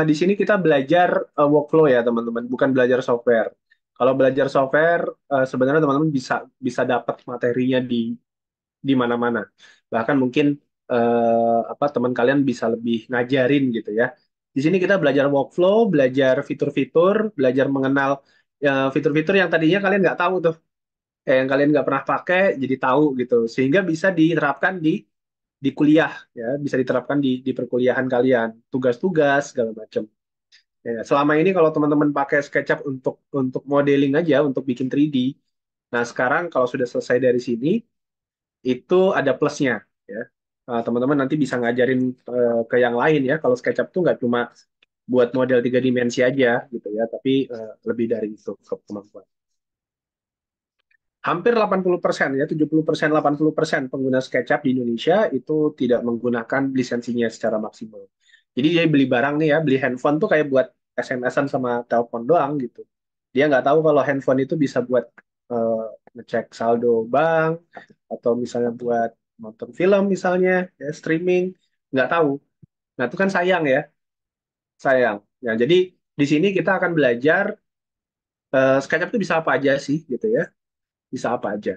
di sini kita belajar workflow ya teman-teman, bukan belajar software. Kalau belajar software sebenarnya teman-teman bisa bisa dapat materinya di mana-mana. Bahkan mungkin apa teman kalian bisa lebih ngajarin gitu ya. Di sini kita belajar workflow, belajar fitur-fitur, belajar mengenal fitur-fitur yang tadinya kalian nggak tahu tuh, yang kalian nggak pernah pakai jadi tahu gitu, sehingga bisa diterapkan di kuliah ya, bisa diterapkan di perkuliahan kalian, tugas-tugas segala macam. Ya, selama ini kalau teman-teman pakai SketchUp untuk modeling aja, untuk bikin 3D, nah sekarang kalau sudah selesai dari sini, itu ada plusnya ya. Teman-teman nanti bisa ngajarin ke yang lain ya. Kalau SketchUp tuh nggak cuma buat model 3 dimensi aja gitu ya, tapi lebih dari itu kemampuan. Hampir 80% ya, 70%, 80% pengguna SketchUp di Indonesia itu tidak menggunakan lisensinya secara maksimal. Jadi dia beli barang nih ya, beli handphone tuh kayak buat SMS-an sama telepon doang gitu. Dia nggak tahu kalau handphone itu bisa buat eh, ngecek saldo bank, atau misalnya buat nonton film misalnya, ya, streaming, nggak tahu. Nah itu kan sayang ya, sayang. Ya, jadi di sini kita akan belajar SketchUp itu bisa apa aja sih gitu ya, bisa apa aja.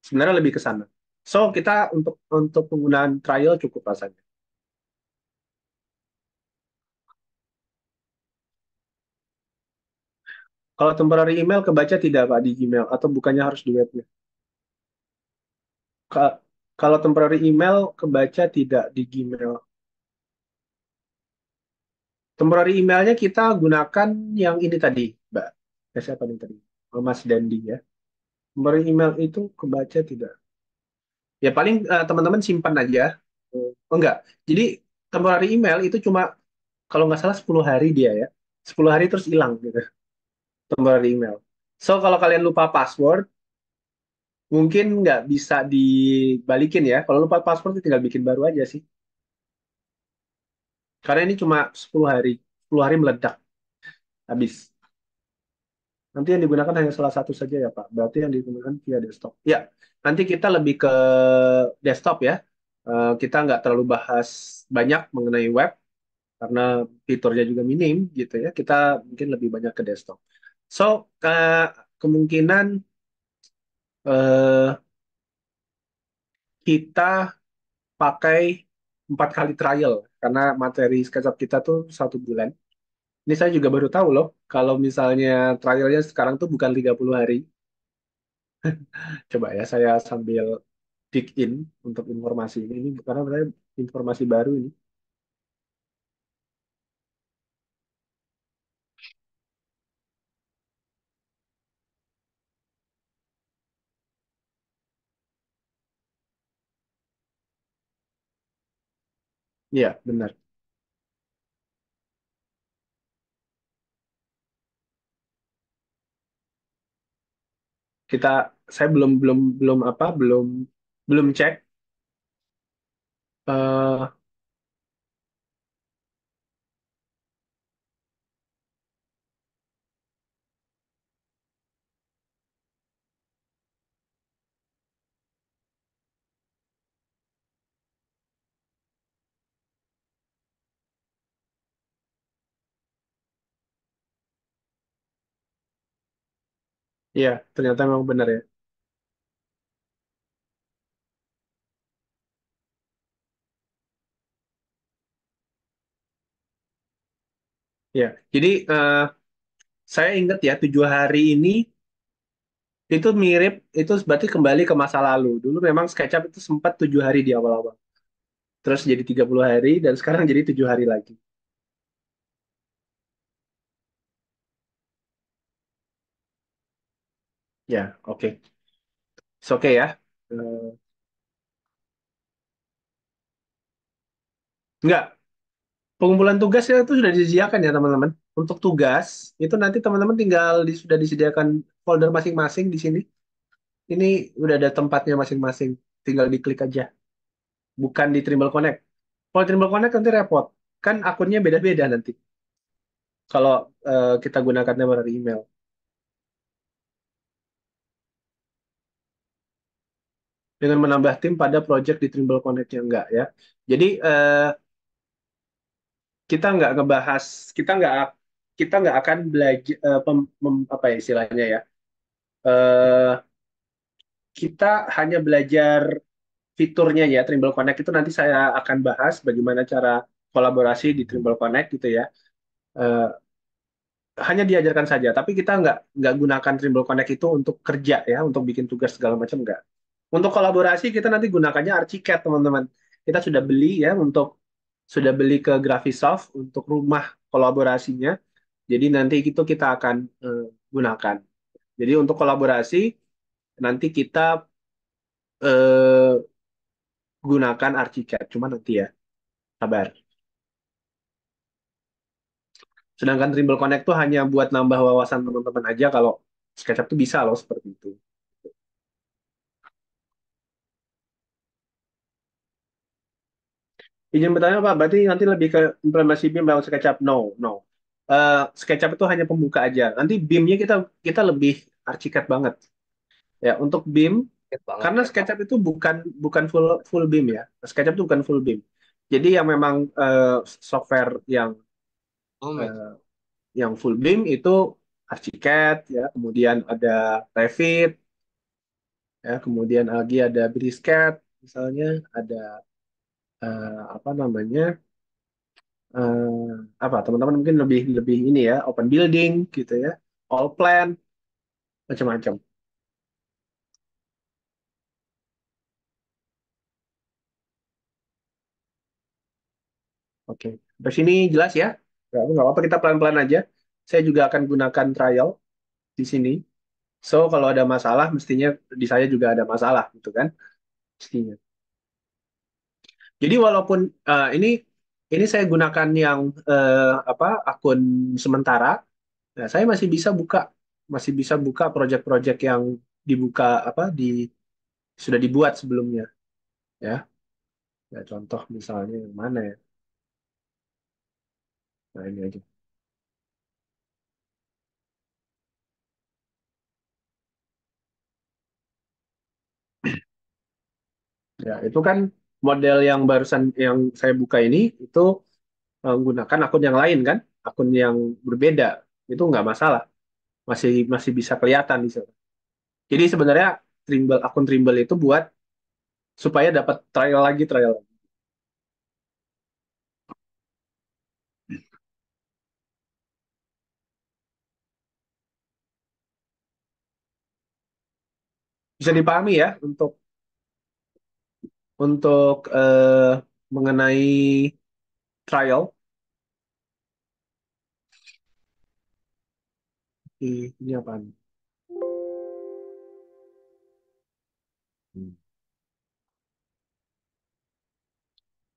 Sebenarnya lebih ke sana. So kita untuk penggunaan trial cukup rasanya. Kalau temporary email kebaca tidak Pak di Gmail atau bukannya harus di webnya? Ka- Kalau temporary email kebaca tidak di Gmail. Temporary emailnya kita gunakan yang ini tadi, Mbak. Siapa nih tadi? Oh, Mas Dandi ya. Temporary email itu kebaca tidak? Ya paling teman-teman simpan aja. Oh enggak. Jadi temporary email itu cuma kalau nggak salah 10 hari dia ya. 10 hari terus hilang gitu. Temporary email. So kalau kalian lupa password, mungkin nggak bisa dibalikin ya. Kalau lupa password tinggal bikin baru aja sih. Karena ini cuma 10 hari. 10 hari meledak habis. Nanti yang digunakan hanya salah satu saja ya Pak. Berarti yang digunakan via desktop. Ya, nanti kita lebih ke desktop ya. Kita nggak terlalu bahas banyak mengenai web karena fiturnya juga minim gitu ya. Kita mungkin lebih banyak ke desktop. So, kemungkinan eh, kita pakai 4 kali trial karena materi SketchUp kita tuh 1 bulan. Ini saya juga baru tahu loh kalau misalnya trialnya sekarang tuh bukan 30 hari. Coba ya saya sambil dig in untuk informasi ini. Karena saya informasi baru ini. Iya, benar. Kita saya belum belum belum apa belum belum cek eh, Iya, ternyata memang benar ya. Iya, jadi saya ingat ya 7 hari ini itu mirip, itu berarti kembali ke masa lalu. Dulu memang SketchUp itu sempat 7 hari di awal-awal. Terus jadi 30 hari dan sekarang jadi 7 hari lagi. Ya, oke. Oke ya. Eh, enggak, pengumpulan tugasnya itu sudah disediakan ya teman-teman. Untuk tugas, itu nanti teman-teman tinggal sudah disediakan folder masing-masing di sini. Ini udah ada tempatnya masing-masing. Tinggal diklik aja. Bukan di Trimble Connect. Kalau Trimble Connect nanti repot. Kan akunnya beda-beda nanti. Kalau kita gunakannya melalui email. Dengan menambah tim pada project di Trimble Connect yang enggak ya. Jadi kita nggak ngebahas, kita nggak akan belajar apa ya istilahnya ya. Eh, kita hanya belajar fiturnya ya Trimble Connect itu nanti saya akan bahas bagaimana cara kolaborasi di Trimble Connect gitu ya. Eh, hanya diajarkan saja, tapi kita nggak gunakan Trimble Connect itu untuk kerja ya, untuk bikin tugas segala macam nggak. Untuk kolaborasi kita nanti gunakannya Archicad teman-teman. Kita sudah beli ke Graphisoft untuk rumah kolaborasinya. Jadi nanti itu kita akan gunakan. Jadi untuk kolaborasi nanti kita eh, gunakan Archicad. Cuma nanti ya, sabar. Sedangkan Trimble Connect tuh hanya buat nambah wawasan teman-teman aja kalau SketchUp tuh bisa loh seperti itu. Izin bertanya Pak, berarti nanti lebih ke implementasi BIM lewat SketchUp? No, no. SketchUp itu hanya pembuka aja. Nanti BIM-nya kita kita lebih Archicad banget. Ya, untuk BIM Sakit banget. karena SketchUp itu bukan bukan full full BIM ya. SketchUp itu bukan full BIM. Jadi yang memang software Oh, men. eh, yang full BIM itu Archicad ya, kemudian ada Revit ya, kemudian lagi ada Brisket misalnya, ada apa namanya? Apa teman-teman mungkin lebih lebih ini ya, open building gitu ya, all plan macam-macam. Oke, sampai sini jelas ya? Nggak apa-apa, kita pelan-pelan aja. Saya juga akan gunakan trial di sini. So, kalau ada masalah, mestinya di saya juga ada masalah, gitu kan? Mestinya. Jadi, walaupun ini saya gunakan yang apa akun sementara, nah, saya masih bisa buka project-project yang dibuka apa sudah dibuat sebelumnya, ya. Ya, contoh misalnya yang mana ya? Nah, ini aja. Ya, itu kan model yang barusan yang saya buka ini itu menggunakan akun yang lain kan, akun yang berbeda. Itu nggak masalah, masih masih bisa kelihatan di sana. Jadi sebenarnya akun Trimble itu buat supaya dapat trial lagi. Bisa dipahami ya untuk mengenai trial. Ini apa?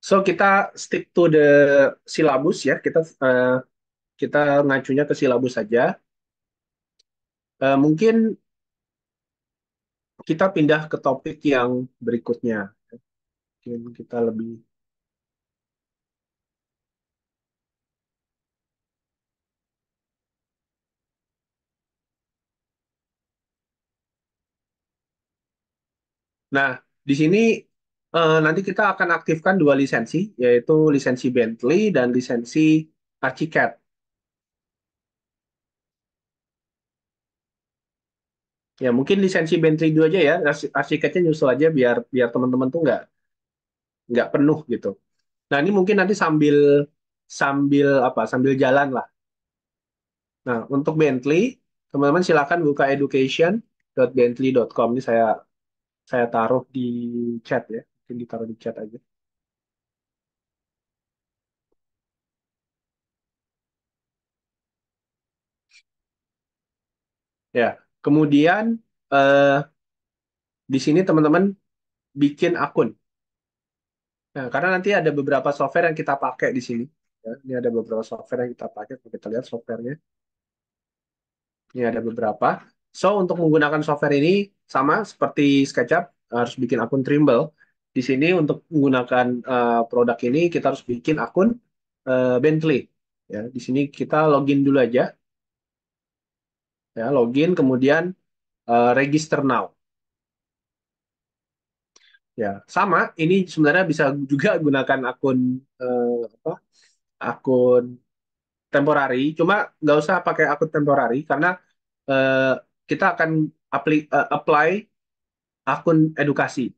So kita stick to the silabus ya. Kita ngacunya ke silabus saja. Mungkin kita pindah ke topik yang berikutnya. Mungkin kita lebih. Nah, di sini nanti kita akan aktifkan dua lisensi, yaitu lisensi Bentley dan lisensi Archicad. Ya mungkin lisensi Bentley 2 aja ya, arsiteknya nyusul aja biar biar teman-teman tuh nggak penuh gitu. Nah ini mungkin nanti sambil sambil apa sambil jalan lah. Nah untuk Bentley teman-teman silakan buka education.bentley.com ini saya taruh di chat ya, mungkin ditaruh di chat aja. Ya kemudian eh, di sini teman-teman bikin akun. Nah, karena nanti ada beberapa software yang kita pakai di sini. Ya, ini ada beberapa software yang kita pakai. Kalau kita lihat softwarenya. Ini ada beberapa. So, untuk menggunakan software ini sama seperti SketchUp, harus bikin akun Trimble. Di sini untuk menggunakan produk ini kita harus bikin akun Bentley. Ya, di sini kita login dulu aja. Ya, login kemudian register now. Ya, sama. Ini sebenarnya bisa juga gunakan akun apa? Akun temporary. Cuma nggak usah pakai akun temporary karena eh, kita akan apply akun edukasi.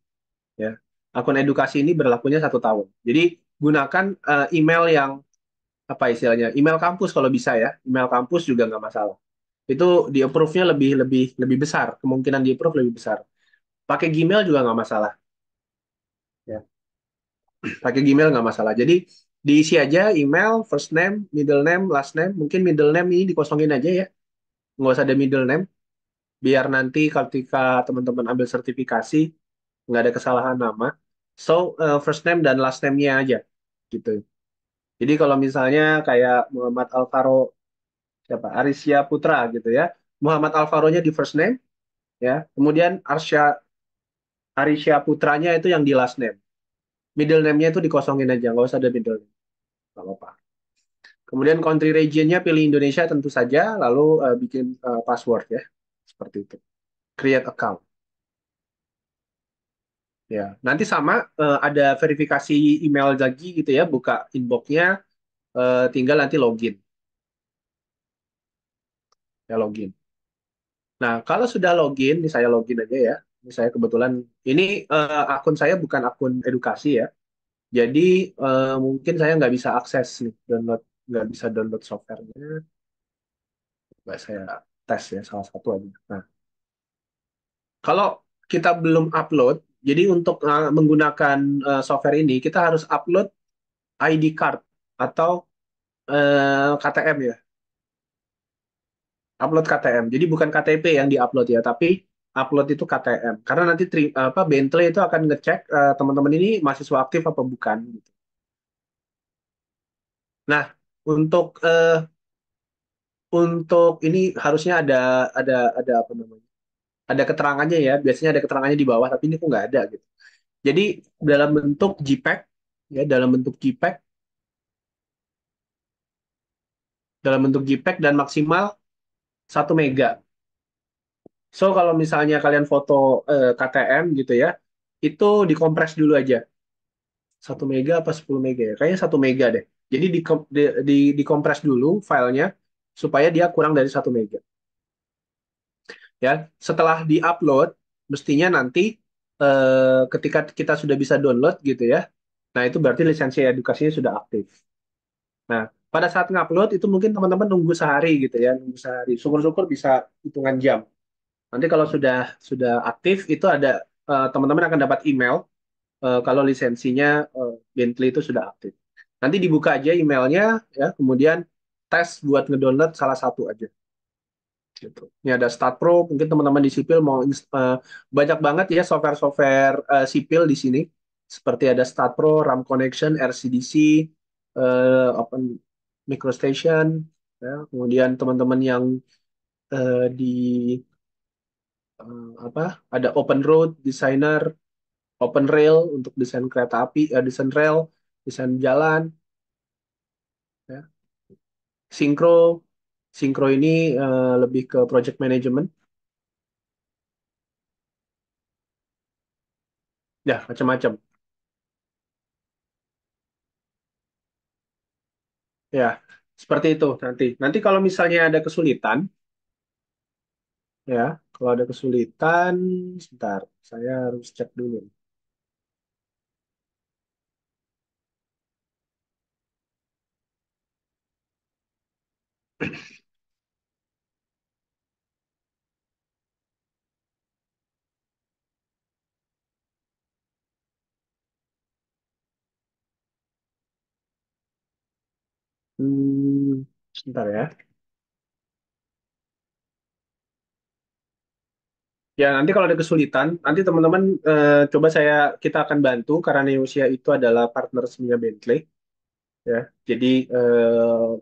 Ya. Akun edukasi ini berlakunya 1 tahun. Jadi gunakan email yang apa istilahnya, email kampus kalau bisa ya, email kampus juga nggak masalah. Itu di approve-nya lebih lebih lebih besar, kemungkinan di approve lebih besar. Pakai Gmail juga nggak masalah. Ya. Pakai Gmail nggak masalah. Jadi diisi aja email, first name, middle name, last name. Mungkin middle name ini dikosongin aja ya, nggak usah ada middle name. Biar nanti ketika teman-teman ambil sertifikasi nggak ada kesalahan nama. So first name dan last name-nya aja gitu. Jadi kalau misalnya kayak Muhammad Alvaro siapa Arisya Putra gitu ya, Muhammad Alvaro-nya di first name ya, kemudian Arisya Putranya itu yang di last name. Middle name-nya itu dikosongin aja, nggak usah ada middle name, nggak apa-apa. Kemudian country region-nya pilih Indonesia tentu saja, lalu bikin password ya, seperti itu. Create account. Ya, nanti sama ada verifikasi email lagi gitu ya, buka inbox-nya, tinggal nanti login, ya login. Nah, kalau sudah login, ini saya login aja ya. Ini saya kebetulan, ini akun saya bukan akun edukasi ya. Jadi mungkin saya nggak bisa akses nih, nggak bisa download softwarenya. Nggak saya tes ya, salah satu aja. Nah, kalau kita belum upload, jadi untuk menggunakan software ini, kita harus upload ID card atau KTM ya. Upload KTM. Jadi bukan KTP yang diupload ya, tapi upload itu KTM. Karena nanti apa Bentley itu akan ngecek teman-teman ini mahasiswa aktif apa bukan gitu. Nah, untuk ini harusnya ada apa namanya? Ada keterangannya ya. Biasanya ada keterangannya di bawah, tapi ini kok nggak ada gitu. Jadi dalam bentuk JPEG ya, dalam bentuk JPEG dan maksimal 1 mega. So kalau misalnya kalian foto KTM gitu ya, itu dikompres dulu aja. 1 mega apa 10 mega ya? Kayaknya 1 mega deh. Jadi dikompres dulu filenya supaya dia kurang dari 1 mega. Ya, setelah diupload, mestinya nanti ketika kita sudah bisa download gitu ya, nah itu berarti lisensi edukasinya sudah aktif. Nah, pada saat ngupload itu mungkin teman-teman nunggu sehari gitu ya, nunggu sehari. Syukur-syukur bisa hitungan jam. Nanti kalau sudah aktif itu ada teman-teman akan dapat email kalau lisensinya Bentley itu sudah aktif. Nanti dibuka aja emailnya ya, kemudian tes buat ngedownload salah satu aja. Gitu. Ini ada Start Pro, mungkin teman-teman di sipil mau banyak banget ya software-software sipil di sini. Seperti ada Start Pro, RAM Connection, RCDC, Open MicroStation, ya. Kemudian teman-teman yang di apa ada Open Road Designer, Open Rail untuk desain kereta api, desain rel, desain jalan, ya. Syncro, Syncro ini lebih ke project management, ya macam-macam. Ya, seperti itu nanti. Nanti kalau misalnya ada kesulitan, ya Kalau ada kesulitan, sebentar, saya harus cek dulu. Sebentar ya. Ya, nanti kalau ada kesulitan, nanti teman-teman coba kita akan bantu karena Neosia itu adalah partner resminya Bentley, ya. Jadi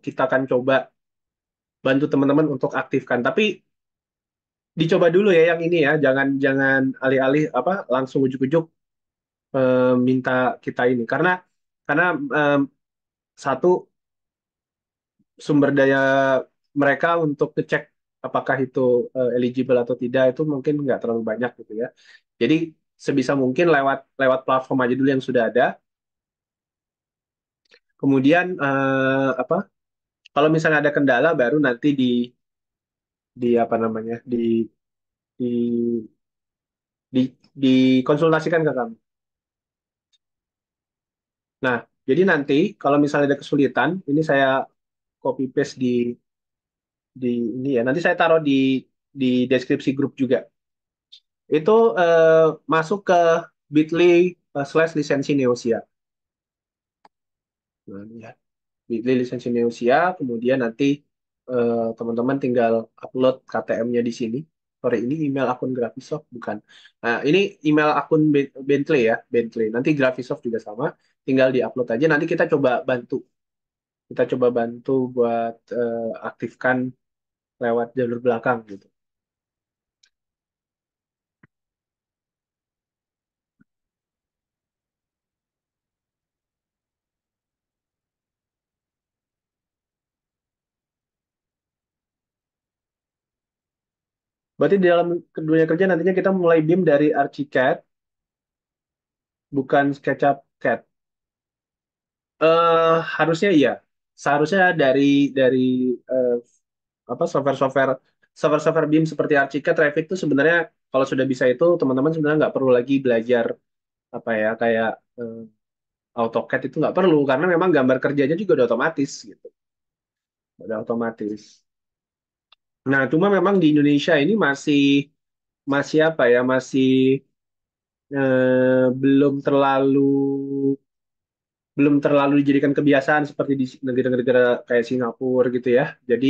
kita akan coba bantu teman-teman untuk aktifkan. Tapi dicoba dulu ya yang ini ya, jangan jangan alih-alih apa langsung ujuk-ujuk minta kita ini karena eh, satu sumber daya mereka untuk ngecek apakah itu eligible atau tidak itu mungkin nggak terlalu banyak gitu ya. Jadi sebisa mungkin lewat lewat platform aja dulu yang sudah ada. Kemudian apa? Kalau misalnya ada kendala baru nanti di apa namanya di di dikonsultasikan ke kami. Nah, jadi nanti kalau misalnya ada kesulitan, ini saya copy paste di ini ya. Nanti saya taruh di deskripsi grup juga. Itu masuk ke bit.ly slash lisensi Neosia. Nah, ini ya. Bit.ly lisensi Neosia, kemudian nanti teman-teman tinggal upload KTM-nya di sini. Sorry, ini email akun Graphisoft bukan. Nah, ini email akun Bentley ya, Bentley. Nanti Graphisoft juga sama, tinggal di-upload aja. Nanti kita coba bantu. Kita coba bantu buat aktifkan lewat jalur belakang gitu. Berarti di dalam dunia kerja nantinya kita mulai BIM dari Archicad, bukan SketchUp CAD. Harusnya iya. Seharusnya dari eh, apa software BIM seperti Archicad, Revit itu sebenarnya kalau sudah bisa itu teman-teman sebenarnya nggak perlu lagi belajar apa ya kayak eh, AutoCAD itu nggak perlu karena memang gambar kerjanya juga udah otomatis gitu, udah otomatis. Nah, cuma memang di Indonesia ini masih masih apa ya masih belum terlalu dijadikan kebiasaan seperti di negara-negara kayak Singapura gitu ya. Jadi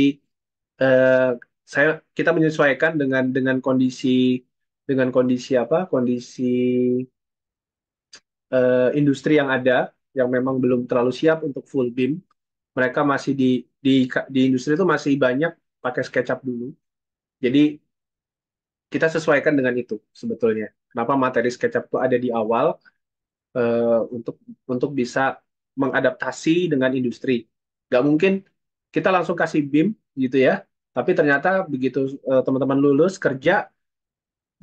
eh, saya kita menyesuaikan dengan kondisi apa kondisi industri yang ada yang memang belum terlalu siap untuk full BIM. Mereka masih di di industri itu masih banyak pakai SketchUp dulu. Jadi kita sesuaikan dengan itu sebetulnya. Kenapa materi SketchUp itu ada di awal untuk bisa mengadaptasi dengan industri. Gak mungkin kita langsung kasih BIM gitu ya, tapi ternyata begitu teman-teman lulus kerja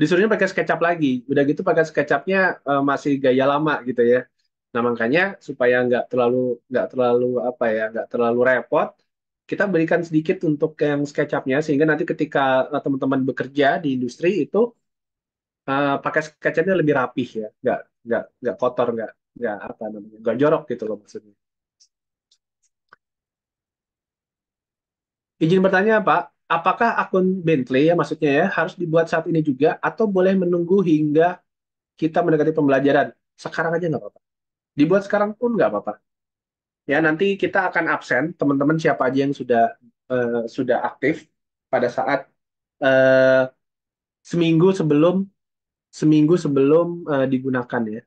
disuruhnya pakai SketchUp lagi. Udah gitu pakai SketchUpnya masih gaya lama gitu ya. Nah makanya supaya nggak terlalu apa ya nggak terlalu repot, kita berikan sedikit untuk yang SketchUpnya sehingga nanti ketika teman-teman bekerja di industri itu pakai SketchUpnya lebih rapih ya, nggak kotor, nggak apa namanya, nggak jorok gitu loh maksudnya. Izin bertanya Pak, apakah akun Bentley ya maksudnya ya harus dibuat saat ini juga atau boleh menunggu hingga kita mendekati pembelajaran? Sekarang aja nggak apa-apa. Dibuat sekarang pun nggak apa-apa. Ya nanti kita akan absen teman-teman siapa aja yang sudah aktif pada saat eh, seminggu sebelum seminggu sebelum digunakan ya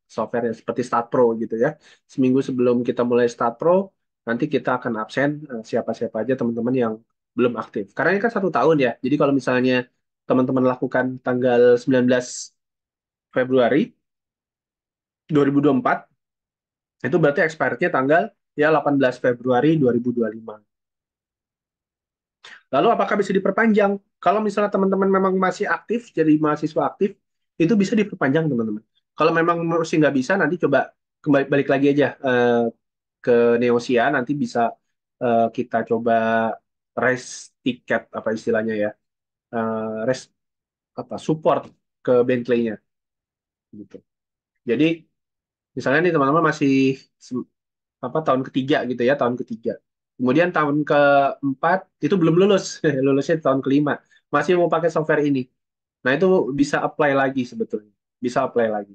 software seperti Start Pro gitu ya. Seminggu sebelum kita mulai Start Pro, nanti kita akan absen siapa-siapa aja teman-teman yang belum aktif. Karena ini kan 1 tahun ya. Jadi kalau misalnya teman-teman lakukan tanggal 19 Februari 2024, itu berarti expirednya tanggal ya 18 Februari 2025. Lalu apakah bisa diperpanjang? Kalau misalnya teman-teman memang masih aktif, jadi mahasiswa aktif, itu bisa diperpanjang teman-teman. Kalau memang masih nggak bisa, nanti coba kembali balik lagi aja ke Neosia, nanti bisa kita coba raise tiket apa istilahnya ya, raise. apa support ke Bentley-nya gitu. Jadi misalnya nih teman-teman masih apa tahun ketiga gitu ya, tahun ketiga. Kemudian tahun keempat itu belum lulus, lulusnya tahun kelima, masih mau pakai software ini. Nah, itu bisa apply lagi sebetulnya. Bisa apply lagi.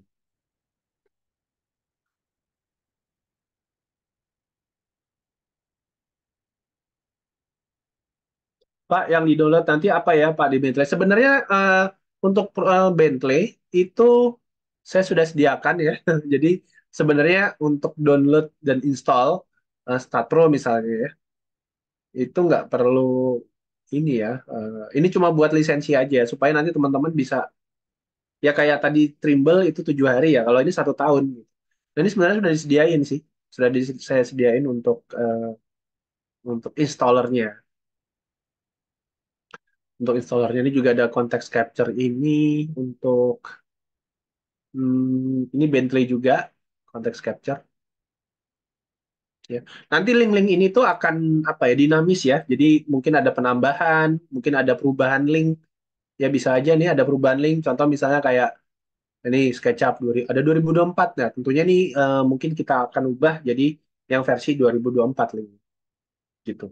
Pak, yang di-download nanti apa ya, Pak, di Bentley? Sebenarnya untuk Bentley itu saya sudah sediakan ya. Jadi sebenarnya untuk download dan install Statro misalnya ya, itu nggak perlu ini ya. Ini cuma buat lisensi aja supaya nanti teman-teman bisa ya kayak tadi Trimble itu 7 hari ya. Kalau ini 1 tahun. Dan ini sebenarnya sudah disediain sih, sudah saya sediain untuk installernya. Untuk installernya ini juga ada context capture ini untuk ini Bentley juga context capture ya. Nanti link-link ini tuh akan apa ya dinamis ya. Jadi mungkin ada penambahan, mungkin ada perubahan link. Ya bisa aja nih ada perubahan link. Contoh misalnya kayak ini SketchUp ada 2024 ya. Tentunya nih mungkin kita akan ubah jadi yang versi 2024 link gitu.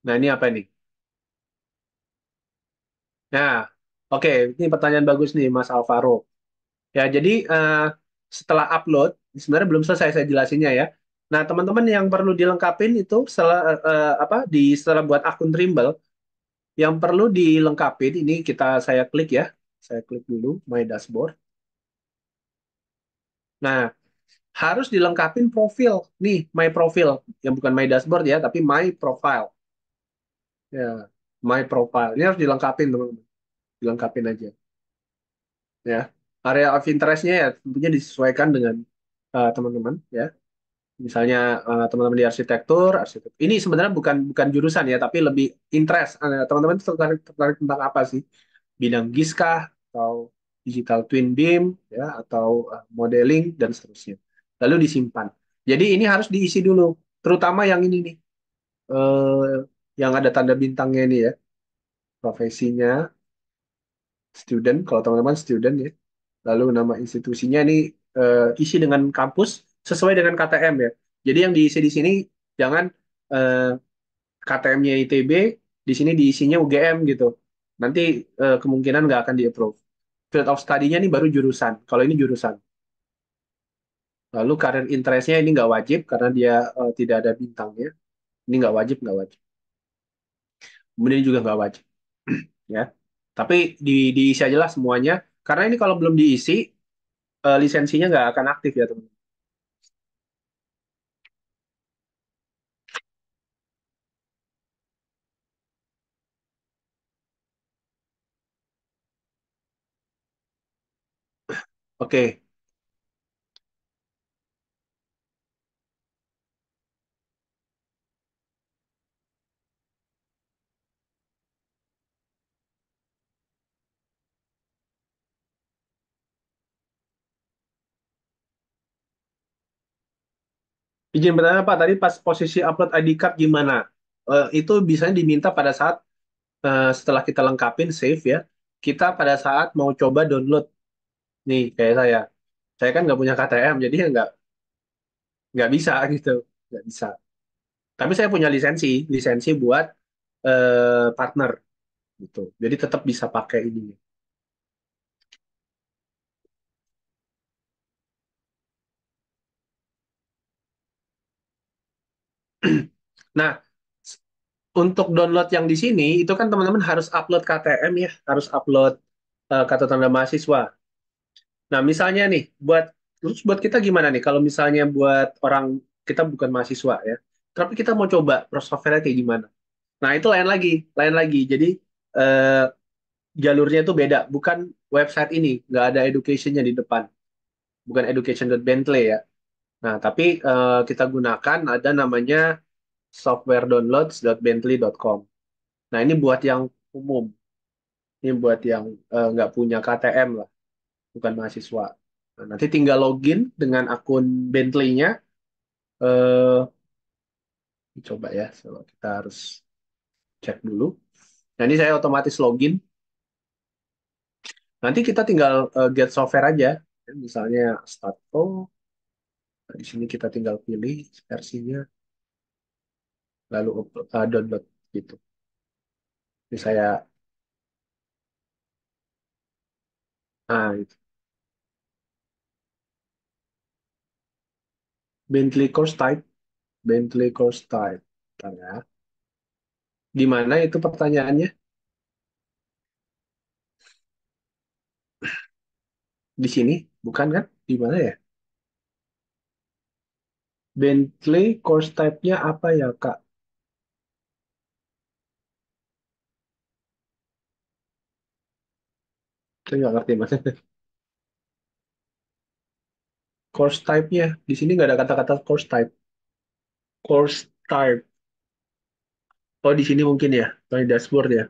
Nah, ini apa nih? Nah, oke, ini pertanyaan bagus nih Mas Alvaro. Ya, jadi setelah upload, sebenarnya belum selesai saya jelasinnya ya. Nah, teman-teman yang perlu dilengkapin itu setelah apa setelah buat akun Trimble, yang perlu dilengkapin ini saya klik ya. Saya klik dulu My Dashboard. Nah, harus dilengkapin profil. Nih, My Profile. Yang bukan My Dashboard ya, tapi My Profile. Ya, My Profile. Ini harus dilengkapin, teman-teman. Dilengkapin aja. Ya. Area of interest-nya ya tentunya disesuaikan dengan teman-teman ya. Misalnya teman-teman di arsitektur. Ini sebenarnya bukan bukan jurusan ya, tapi lebih interest. Teman-teman tertarik, tertarik tentang apa sih? Bidang GIS kah? Atau digital twin beam, ya, atau modeling dan seterusnya. Lalu disimpan. Jadi ini harus diisi dulu, terutama yang ini nih, eh, yang ada tanda bintangnya ini ya, profesinya, student. Kalau teman-teman student ya, lalu nama institusinya ini isi dengan kampus sesuai dengan KTM ya. Jadi yang diisi di sini jangan KTM-nya ITB, di sini diisinya UGM gitu. Nanti kemungkinan nggak akan di-approve. Field of study-nya ini baru jurusan. Kalau ini jurusan. Lalu karir interest-nya ini nggak wajib karena dia tidak ada bintangnya. Ini nggak wajib, nggak wajib. Kemudian ini juga nggak wajib, ya. Tapi diisi aja lah semuanya. Karena ini kalau belum diisi, lisensinya nggak akan aktif ya teman. Oke, izin bertanya Pak, tadi pas posisi upload ID card gimana? Itu biasanya diminta pada saat setelah kita lengkapin save ya, kita pada saat mau coba download nih kayak saya. Saya kan nggak punya KTM, jadi ya nggak bisa gitu, nggak bisa. Tapi saya punya lisensi, lisensi buat partner gitu. Jadi tetap bisa pakai ini. Nah, untuk download yang di sini itu kan teman-teman harus upload KTM ya, harus upload kartu tanda mahasiswa. Nah, misalnya nih, terus buat kita gimana nih? Kalau misalnya buat orang kita bukan mahasiswa ya, tapi kita mau coba software kayak gimana? Nah, itu lain lagi, lain lagi. Jadi eh, jalurnya itu beda, bukan website ini, nggak ada educationnya di depan, bukan education.bentley ya. Nah, tapi kita gunakan ada namanya softwaredownloads.bentley.com. Nah, ini buat yang umum, ini buat yang nggak punya KTM lah, bukan mahasiswa. Nah, nanti tinggal login dengan akun Bentley-nya. Eh, Coba ya, so, kita harus cek dulu. Nah, ini saya otomatis login. Nanti kita tinggal get software aja. Misalnya start Pro. Nah, di sini kita tinggal pilih versinya, lalu download gitu. Ini saya, itu. Bentley Course Type. Bentley Course Type. Bentar ya. Di mana itu pertanyaannya? Di sini, bukan kan? Di mana ya? Bentley Course Type-nya apa ya, Kak? Saya nggak ngerti, Mas. Course Type-nya. Di sini nggak ada kata-kata Course Type. Course Type. Oh, di sini mungkin ya. Di dashboard ya.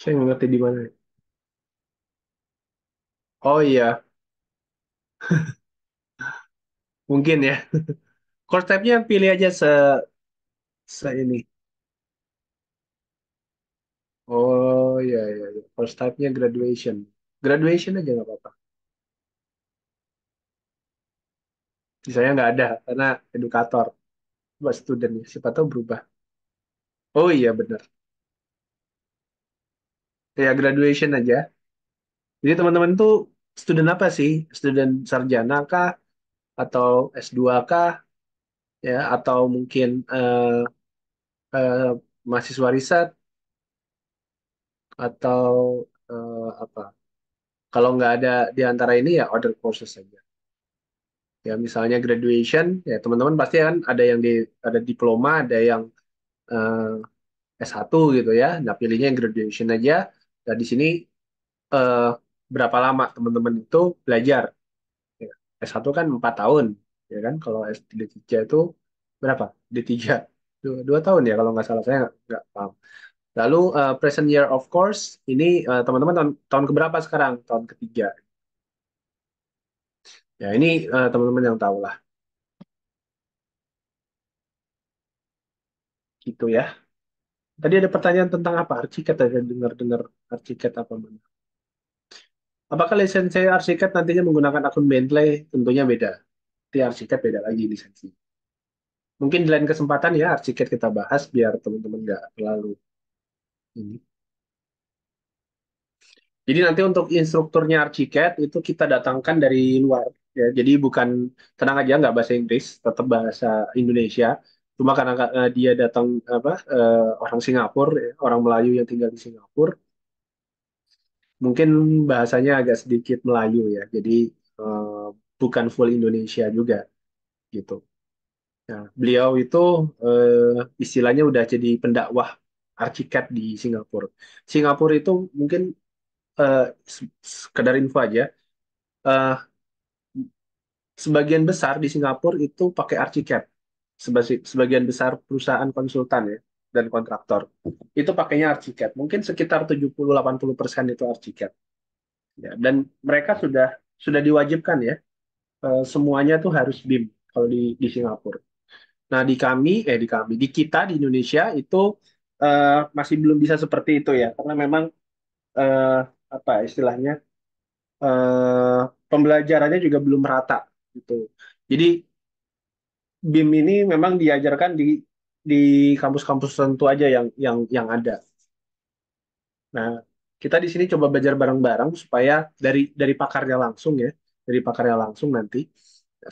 Saya nggak ngerti di mana. Oh iya, mungkin ya. Course Type-nya pilih aja ini. Oh iya, iya, iya. Course Type-nya graduation. Graduation aja nggak apa-apa. Di saya nggak ada, karena edukator. Buat student ya. Siapa tahu berubah. Oh iya, benar. Ya, graduation aja. Jadi teman-teman tuh student apa sih? Student sarjana kah? Atau S2 kah? Ya, atau mungkin eh, mahasiswa riset? Atau apa? Kalau nggak ada di antara ini ya other courses saja. Ya, misalnya graduation, ya teman-teman pasti kan ada diploma, ada yang S1 gitu ya. Nah, pilihnya yang graduation aja. Dan di sini eh, berapa lama teman-teman itu belajar? Ya, S1 kan 4 tahun, ya kan? Kalau D3 itu berapa? D3 dua tahun ya kalau nggak salah, saya nggak paham. Lalu present year of course ini teman-teman tahun keberapa sekarang? Tahun ketiga. Ya ini teman-teman yang tahu lah, gitu ya. Tadi ada pertanyaan tentang apa? Arsiket, ada dengar-dengar arsiket apa mana? Apakah lisensi arsiket nantinya menggunakan akun Bentley? Tentunya beda. Di arsiket beda lagi lisensi. Mungkin di lain kesempatan ya arsiket kita bahas biar teman-teman nggak terlalu ini. Jadi nanti untuk instrukturnya arsiket itu kita datangkan dari luar. Ya, jadi bukan, tenang aja, nggak bahasa Inggris, tetap bahasa Indonesia. Cuma karena dia datang apa orang Singapura, ya, orang Melayu yang tinggal di Singapura, mungkin bahasanya agak sedikit Melayu ya. Jadi eh, bukan full Indonesia juga gitu. Nah, beliau itu istilahnya udah jadi pendakwah arsiket di Singapura. Singapura itu mungkin eh, sekedar info aja, eh, sebagian besar di Singapura itu pakai arsiket. Sebagian besar perusahaan konsultan ya dan kontraktor itu pakainya arsiket. Mungkin sekitar 70-80% itu arsiket. Ya, dan mereka sudah diwajibkan ya, semuanya tuh harus BIM kalau di Singapura. Nah, di kita di Indonesia itu masih belum bisa seperti itu ya, karena memang eh, apa istilahnya, eh, pembelajarannya juga belum merata gitu. Jadi BIM ini memang diajarkan di kampus-kampus tertentu aja yang ada. Nah, kita di sini coba belajar bareng-bareng supaya dari pakarnya langsung ya, dari pakarnya langsung nanti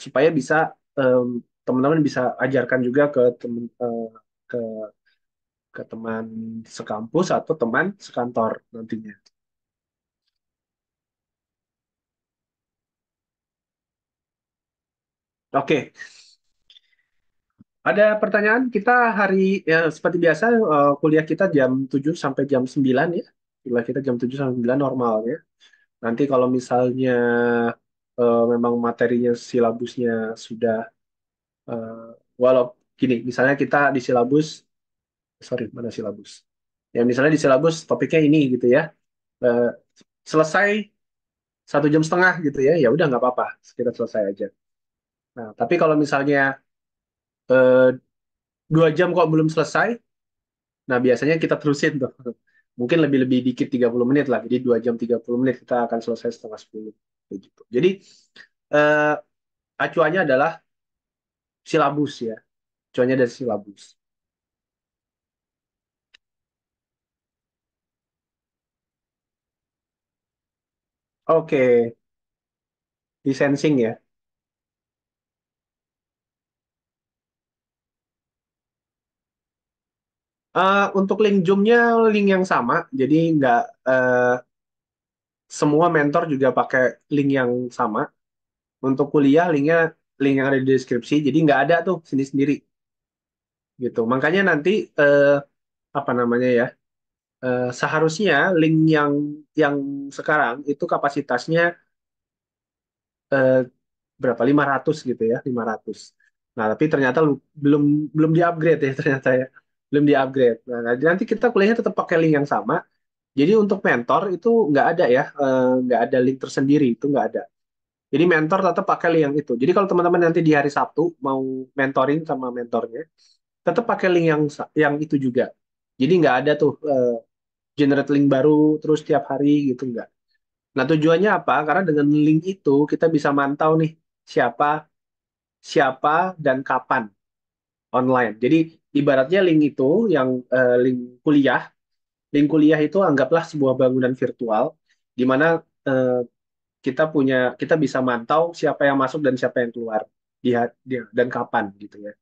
supaya bisa em, teman-teman bisa ajarkan juga ke ke teman sekampus atau teman sekantor nantinya. Oke, ada pertanyaan? Kita hari ya seperti biasa kuliah kita jam 7 sampai jam 9 ya. Kuliah kita jam 7 sampai 9 normal ya. Nanti kalau misalnya memang materinya silabusnya sudah eh, walau gini, misalnya kita di silabus, sorry, mana silabus? Ya misalnya di silabus topiknya ini gitu ya. Eh, Selesai 1 jam setengah gitu ya, ya udah nggak apa-apa, kita selesai aja. Nah, tapi kalau misalnya eh, 2 jam kok belum selesai, nah biasanya kita terusin tuh. Mungkin lebih-lebih dikit 30 menit lah. Jadi 2 jam 30 menit kita akan selesai setengah 10. Kayak gitu. Jadi eh, acuannya adalah silabus ya. Acuannya dari silabus. Oke, licensing ya. Untuk link Zoom-nya link yang sama. Jadi nggak semua mentor juga pakai link yang sama. Untuk kuliah linknya link yang ada di deskripsi. Jadi nggak ada tuh sendiri-sendiri gitu. Makanya nanti apa namanya ya? Seharusnya link yang sekarang itu kapasitasnya eh, berapa 500 gitu ya 500. Nah tapi ternyata belum belum di-upgrade ya ternyata ya belum di-upgrade. Nah nanti kita kuliahnya tetap pakai link yang sama. Jadi untuk mentor itu nggak ada ya, nggak ada link tersendiri itu nggak ada. Jadi mentor tetap pakai link yang itu. Jadi kalau teman-teman nanti di hari Sabtu mau mentoring sama mentornya, tetap pakai link yang itu juga. Jadi nggak ada tuh generate link baru terus tiap hari gitu nggak. Nah tujuannya apa? Karena dengan link itu kita bisa mantau nih siapa siapa dan kapan online. Jadi ibaratnya link itu yang kuliah, link kuliah itu anggaplah sebuah bangunan virtual di mana eh, kita bisa mantau siapa yang masuk dan siapa yang keluar dan kapan gitu ya.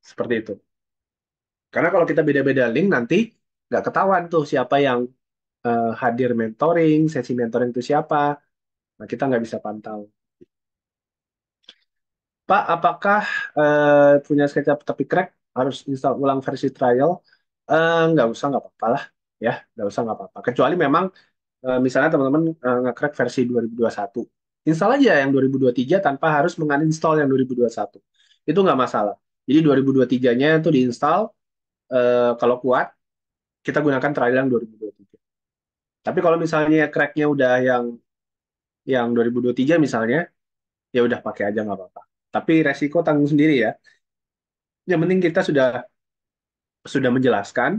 Seperti itu. Karena kalau kita beda-beda link nanti nggak ketahuan tuh siapa yang hadir mentoring, sesi mentoring itu siapa. Nah, kita nggak bisa pantau. Pak, apakah punya SketchUp tapi crack harus install ulang versi trial? Nggak usah, nggak apa-apa lah. Ya, nggak usah, nggak apa-apa. Kecuali memang misalnya teman-teman nge-crack versi 2021. Install aja yang 2023 tanpa harus menguninstall yang 2021. Itu nggak masalah. Jadi 2023-nya itu diinstal, kalau kuat, kita gunakan trial yang 2023. Tapi kalau misalnya cracknya udah yang 2023 misalnya, ya udah pakai aja nggak apa-apa. Tapi resiko tanggung sendiri ya. Yang penting kita sudah menjelaskan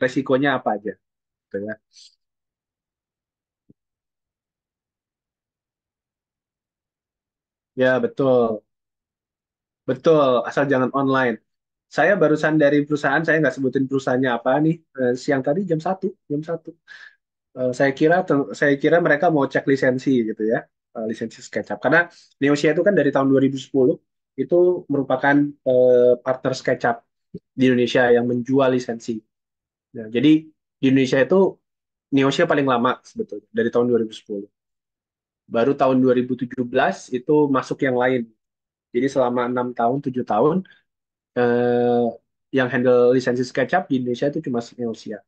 resikonya apa aja, gitu ya. Ya betul, betul. Asal jangan online. Saya barusan dari perusahaan, saya nggak sebutin perusahaannya apa nih. Siang tadi jam satu. Saya kira mereka mau cek lisensi gitu ya, lisensi SketchUp. Karena Neosia itu kan dari tahun 2010 itu merupakan partner SketchUp di Indonesia yang menjual lisensi. Nah, jadi di Indonesia itu Neosia paling lama sebetulnya dari tahun 2010. Baru tahun 2017 itu masuk yang lain. Jadi selama 6 tahun, 7 tahun, eh, yang handle lisensi SketchUp di Indonesia itu cuma Neosia.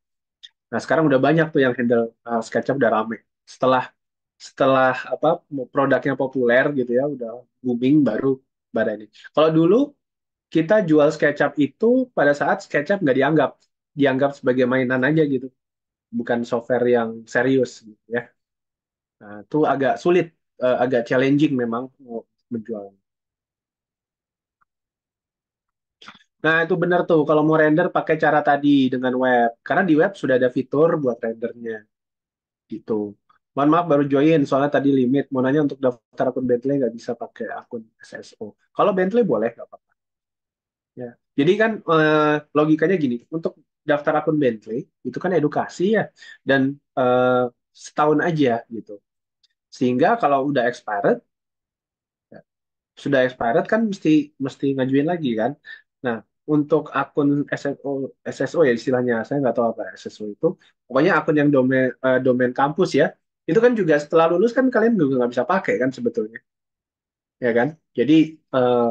Nah sekarang udah banyak tuh yang handle SketchUp udah rame. Setelah setelah apa produknya populer gitu ya, udah booming baru pada ini. Kalau dulu kita jual SketchUp itu pada saat SketchUp nggak dianggap sebagai mainan aja gitu, bukan software yang serius gitu ya. Nah, itu agak sulit, agak challenging memang mau menjual. Nah, itu benar tuh kalau mau render pakai cara tadi dengan web. Karena di web sudah ada fitur buat rendernya gitu. Mohon maaf baru join soalnya tadi limit. Mau nanya untuk daftar akun Bentley nggak bisa pakai akun SSO. Kalau Bentley boleh nggak apa-apa. Ya. Jadi kan logikanya gini, untuk daftar akun Bentley itu kan edukasi ya dan eh, setahun aja gitu. Sehingga kalau udah expired, ya, sudah expired kan mesti mesti ngajuin lagi kan. Nah, untuk akun SSO ya istilahnya, saya nggak tahu apa SSO itu. Pokoknya akun yang domain kampus ya, itu kan juga setelah lulus kan kalian juga nggak bisa pakai kan sebetulnya, ya kan? Jadi eh,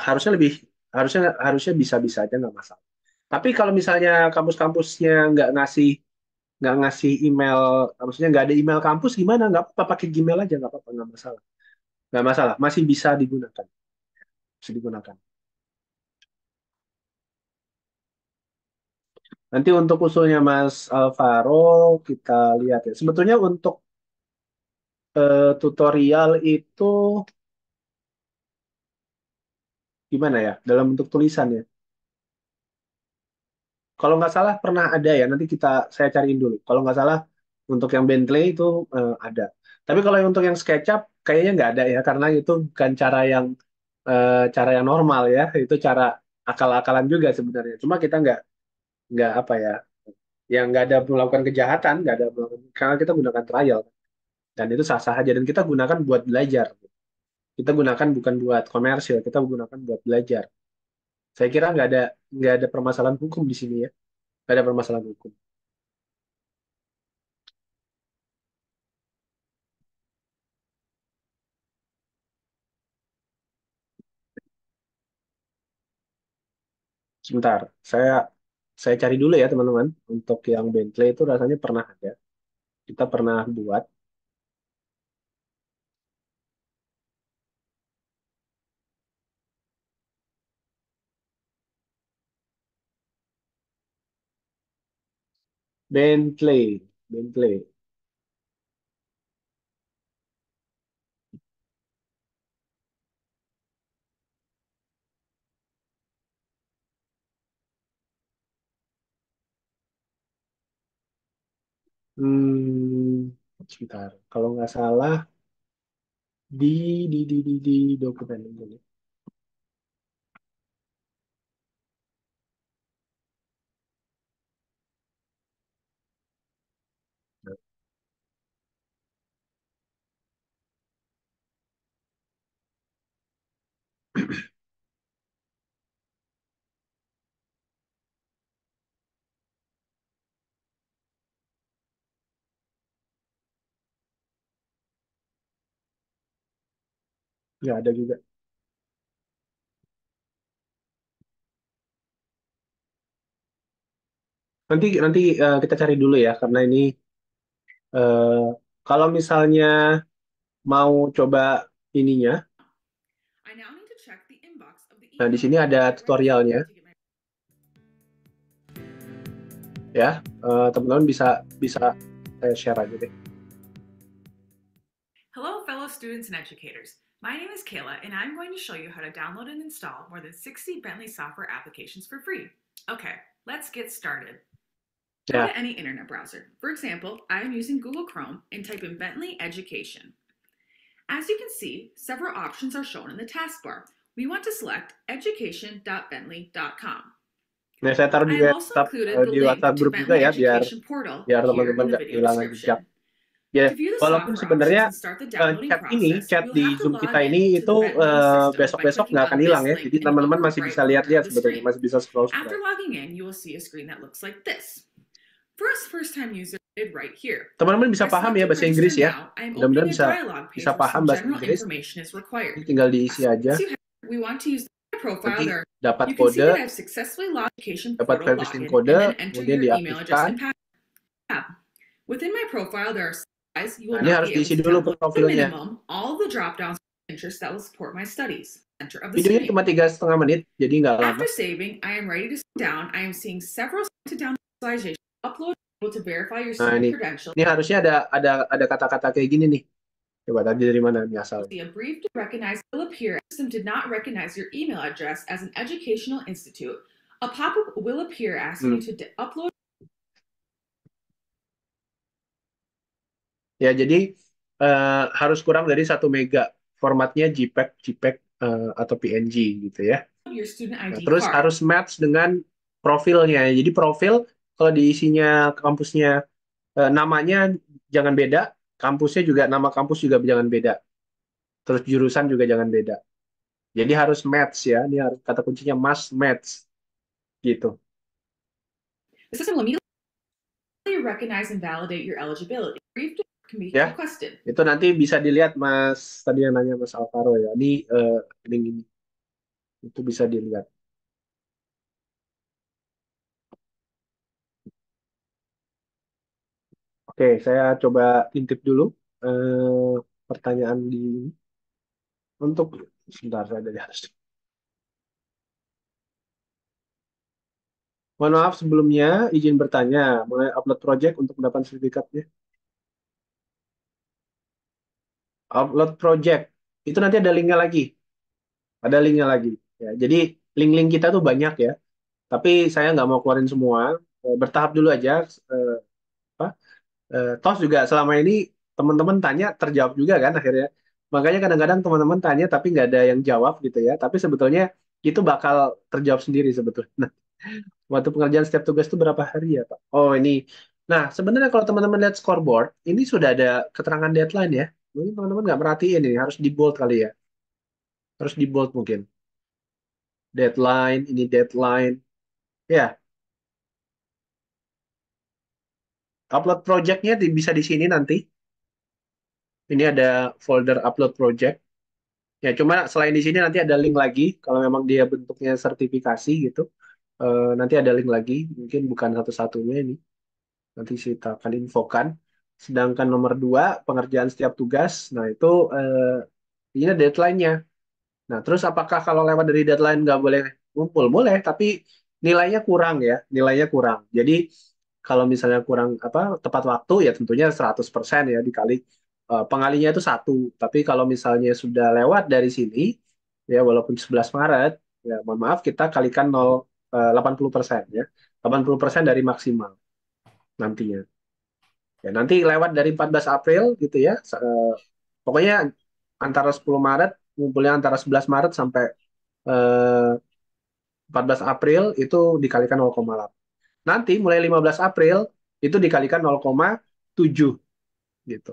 harusnya lebih harusnya harusnya bisa-bisa aja nggak masalah. Tapi kalau misalnya kampus-kampusnya nggak ngasih nggak ngasih email, maksudnya nggak ada email kampus gimana? Nggak apa-apa, pakai Gmail aja, nggak apa-apa, nggak masalah. Nggak masalah, masih bisa digunakan. Bisa digunakan. Nanti untuk usulnya Mas Alvaro, kita lihat ya. Sebetulnya untuk tutorial itu gimana ya? Dalam bentuk tulisan ya. Kalau nggak salah pernah ada ya. Nanti saya cariin dulu. Kalau nggak salah untuk yang Bentley itu ada. Tapi kalau yang untuk yang SketchUp kayaknya nggak ada ya, karena itu bukan cara yang normal ya. Itu cara akal-akalan juga sebenarnya. Cuma kita nggak apa ya, yang nggak ada melakukan kejahatan, nggak ada karena kita gunakan trial dan itu sah-sah aja dan kita gunakan buat belajar. Kita gunakan bukan buat komersil, kita gunakan buat belajar. Saya kira nggak ada permasalahan hukum di sini ya, nggak ada permasalahan hukum. Sebentar, saya cari dulu ya teman-teman. Untuk yang Bentley itu rasanya pernah ada. Kita pernah buat Bentley, Bentley. Sebentar. Kalau nggak salah di dokumen ini. Nggak ada juga. Nanti nanti kita cari dulu ya, karena ini eh, kalau misalnya mau coba ininya, I now need to check the inbox of the nah di email sini ada account I tutorialnya registered to get my. ya. Teman-teman bisa bisa saya share aja deh. Hello, fellow students and educators. My name is Kayla, and I'm going to show you how to download and install more than 60 Bentley software applications for free. Okay, let's get started. Go Ya, to any internet browser. For example, I am using Google Chrome and type in Bentley Education. As you can see, several options are shown in the taskbar. We want to select education.bentley.com. nah saya taruh I di have also WhatsApp included the di link WhatsApp to grup juga Bentley ya, biar Education portal biar here teman-teman in the nggak video kehilangan jejak. description. Ya, To view the walaupun software sebenarnya options and start the downloading chat process, you will di have to Zoom kita log ini in to itu the Bentley system by besok-besok clicking nggak akan on hilang this ya. Jadi link in the teman-teman upper masih right bisa corner lihat-lihat of the sebetulnya, screen. masih bisa After scroll-scroll. logging in, you will see a screen that looks like this. For us first-time users, right here. Teman-teman bisa By paham ya selecting bahasa register Inggris ya. now, I am Mudah-mudahan opening a bisa dialog bisa page where paham some bahasa general Inggris. information is Ini required. tinggal diisi aja. We want to use the profile Nanti there. dapat You can see kode, that I've successfully logged education dapat portal verification login kode, and then enter kemudian your email address diaktifkan. and password. Within my profile, there are slides you Nah, will ini not harus be able diisi to dulu download. At the profilnya. minimum, all the drop downs of interest that will support my studies. Center of the Videonya screen. cuma 3,5 menit, jadi nggak lama. After saving, I am ready to sit down. I am seeing several to download visualization. Upload able to verify your Nah, student ini credentials. ini harusnya ada kata-kata kayak gini nih. Coba tadi dari mana nih asalnya? A brief to recognize will appear. System did not recognize your email address as an educational institute. A pop-up will appear asking you to upload. Ya, jadi harus kurang dari 1 mega. Formatnya JPEG, JPEG atau PNG gitu ya. Your student Nah, ID terus card. harus match dengan profilnya. Jadi profil kalau diisinya kampusnya namanya jangan beda, kampusnya juga nama kampus juga jangan beda. Terus jurusan juga jangan beda. Jadi harus match ya. Ini harus kata kuncinya must match gitu. The system will immediately recognize and validate your eligibility. Brief can be Ya, requested. itu nanti bisa dilihat Mas tadi yang nanya Mas Alvaro ya. Ini link ini itu bisa dilihat. Oke, saya coba intip dulu pertanyaan di untuk sebentar saya dari atas. Mohon maaf sebelumnya, izin bertanya mengenai upload project untuk mendapatkan sertifikatnya. Upload project itu nanti ada linknya lagi, ada linknya lagi. Ya, jadi link-link kita tuh banyak ya, tapi saya nggak mau keluarin semua. Bertahap dulu aja. Eh, apa? Toh juga selama ini teman-teman tanya terjawab juga kan akhirnya. Makanya kadang-kadang teman-teman tanya tapi nggak ada yang jawab gitu ya. Tapi sebetulnya itu bakal terjawab sendiri sebetulnya. Nah, waktu pengerjaan setiap tugas itu berapa hari ya Pak? Oh ini. Nah sebenarnya kalau teman-teman lihat scoreboard, ini sudah ada keterangan deadline ya. Mungkin teman-teman nggak merhatiin ini, harus di bold kali ya. Harus di bold mungkin. Deadline, ini deadline. Ya, upload projectnya bisa di sini nanti. Ini ada folder upload project. Ya, cuma selain di sini nanti ada link lagi kalau memang dia bentuknya sertifikasi gitu. Nanti ada link lagi, mungkin bukan satu-satunya ini. Nanti kita akan infokan. Sedangkan nomor dua, pengerjaan setiap tugas. Nah, itu ini deadline-nya. Nah, terus apakah kalau lewat dari deadline nggak boleh ngumpul? Boleh, tapi nilainya kurang ya, nilainya kurang. Jadi kalau misalnya kurang apa tepat waktu ya tentunya 100% ya dikali pengalinya itu satu. Tapi kalau misalnya sudah lewat dari sini ya walaupun 11 Maret ya mohon maaf kita kalikan 80% ya. 80% dari maksimal nantinya. Ya, nanti lewat dari 14 April gitu ya. Pokoknya antara 10 Maret ngumpulnya antara 11 Maret sampai eh, 14 April itu dikalikan 0,8. Nanti mulai 15 April itu dikalikan 0,7 gitu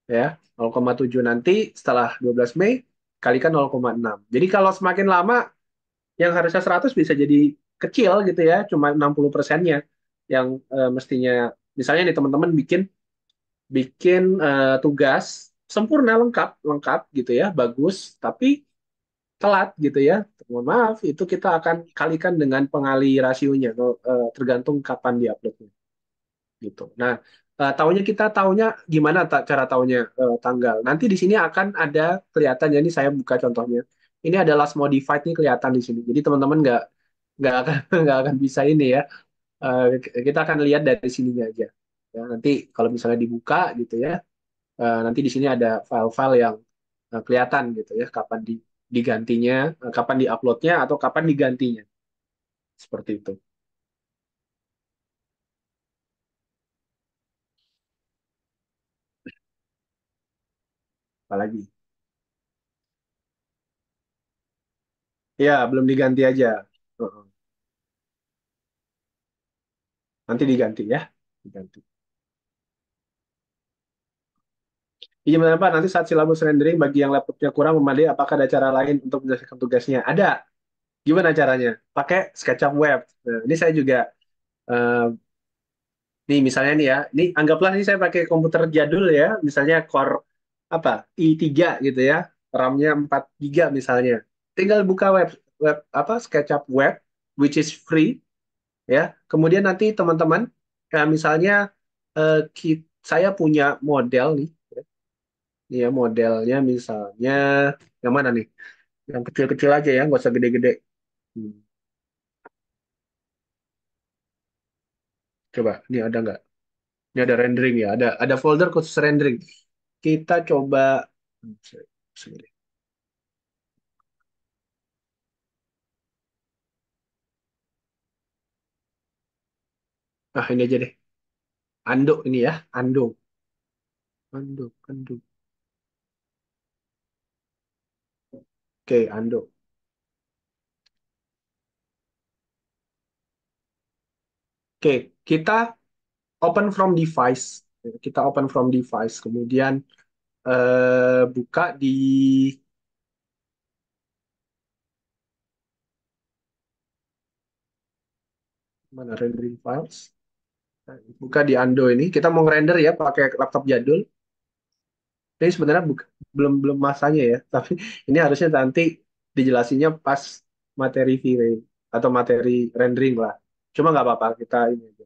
ya. 0,7 nanti setelah 12 Mei kalikan 0,6. Jadi kalau semakin lama yang harusnya 100 bisa jadi kecil gitu ya, cuma 60%-nya yang mestinya misalnya nih teman-teman bikin bikin tugas sempurna lengkap lengkap gitu ya, bagus tapi telat gitu ya, mohon maaf itu kita akan kalikan dengan pengali rasionya tergantung kapan diuploadnya gitu. Nah, tahunya kita tahunya gimana cara tahunya tanggal. Nanti di sini akan ada kelihatan ya ini saya buka contohnya. Ini ada last modified nih kelihatan di sini. Jadi teman-teman nggak akan nggak akan bisa ini ya. Eh, kita akan lihat dari sininya aja. Ya, nanti kalau misalnya dibuka gitu ya, nanti di sini ada file-file yang kelihatan gitu ya kapan digantinya, kapan diuploadnya atau kapan digantinya. Seperti itu. Apalagi? Ya, belum diganti aja. Heeh. Nanti diganti ya. Diganti. Iya benar Pak, nanti saat silabus rendering bagi yang laptopnya kurang memadai, apakah ada cara lain untuk menyelesaikan tugasnya? Ada. Gimana caranya? Pakai SketchUp Web. Nah, ini saya juga, eh, nih misalnya nih ya, ini anggaplah ini saya pakai komputer jadul ya, misalnya Core apa i3 gitu ya, RAM-nya 4 GB misalnya. Tinggal buka web apa SketchUp Web, which is free ya. Kemudian nanti teman-teman, misalnya saya punya model nih. Ini ya modelnya misalnya yang mana nih? Yang kecil-kecil aja ya, nggak usah gede-gede. Hmm. Coba, ini ada nggak? Ini ada rendering ya, ada folder khusus rendering. Kita coba, hmm, sini. Nah ini aja deh, Ando ini ya, Ando. Oke, Ando. Oke, kita open from device. Kita open from device, kemudian buka di mana rendering files. Buka di Ando ini. Kita mau ngerender ya pakai laptop jadul. Ini sebenarnya belum belum masanya ya, tapi ini harusnya nanti dijelasinnya pas materi V-Ray atau materi rendering lah. Cuma nggak apa-apa kita ini aja.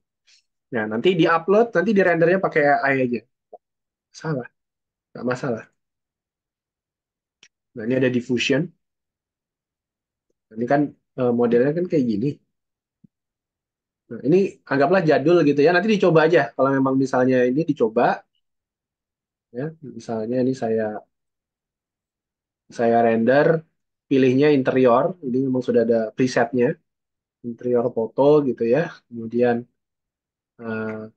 Nah, nanti di-upload, nanti di-rendernya pakai AI aja. Salah, nggak masalah. Nah, ini ada diffusion. Ini kan modelnya kan kayak gini. Nah, ini anggaplah jadul gitu ya. Nanti dicoba aja. Kalau memang misalnya ini dicoba, ya, misalnya ini saya render, pilihnya interior. Ini memang sudah ada presetnya, interior foto gitu ya. Kemudian eh,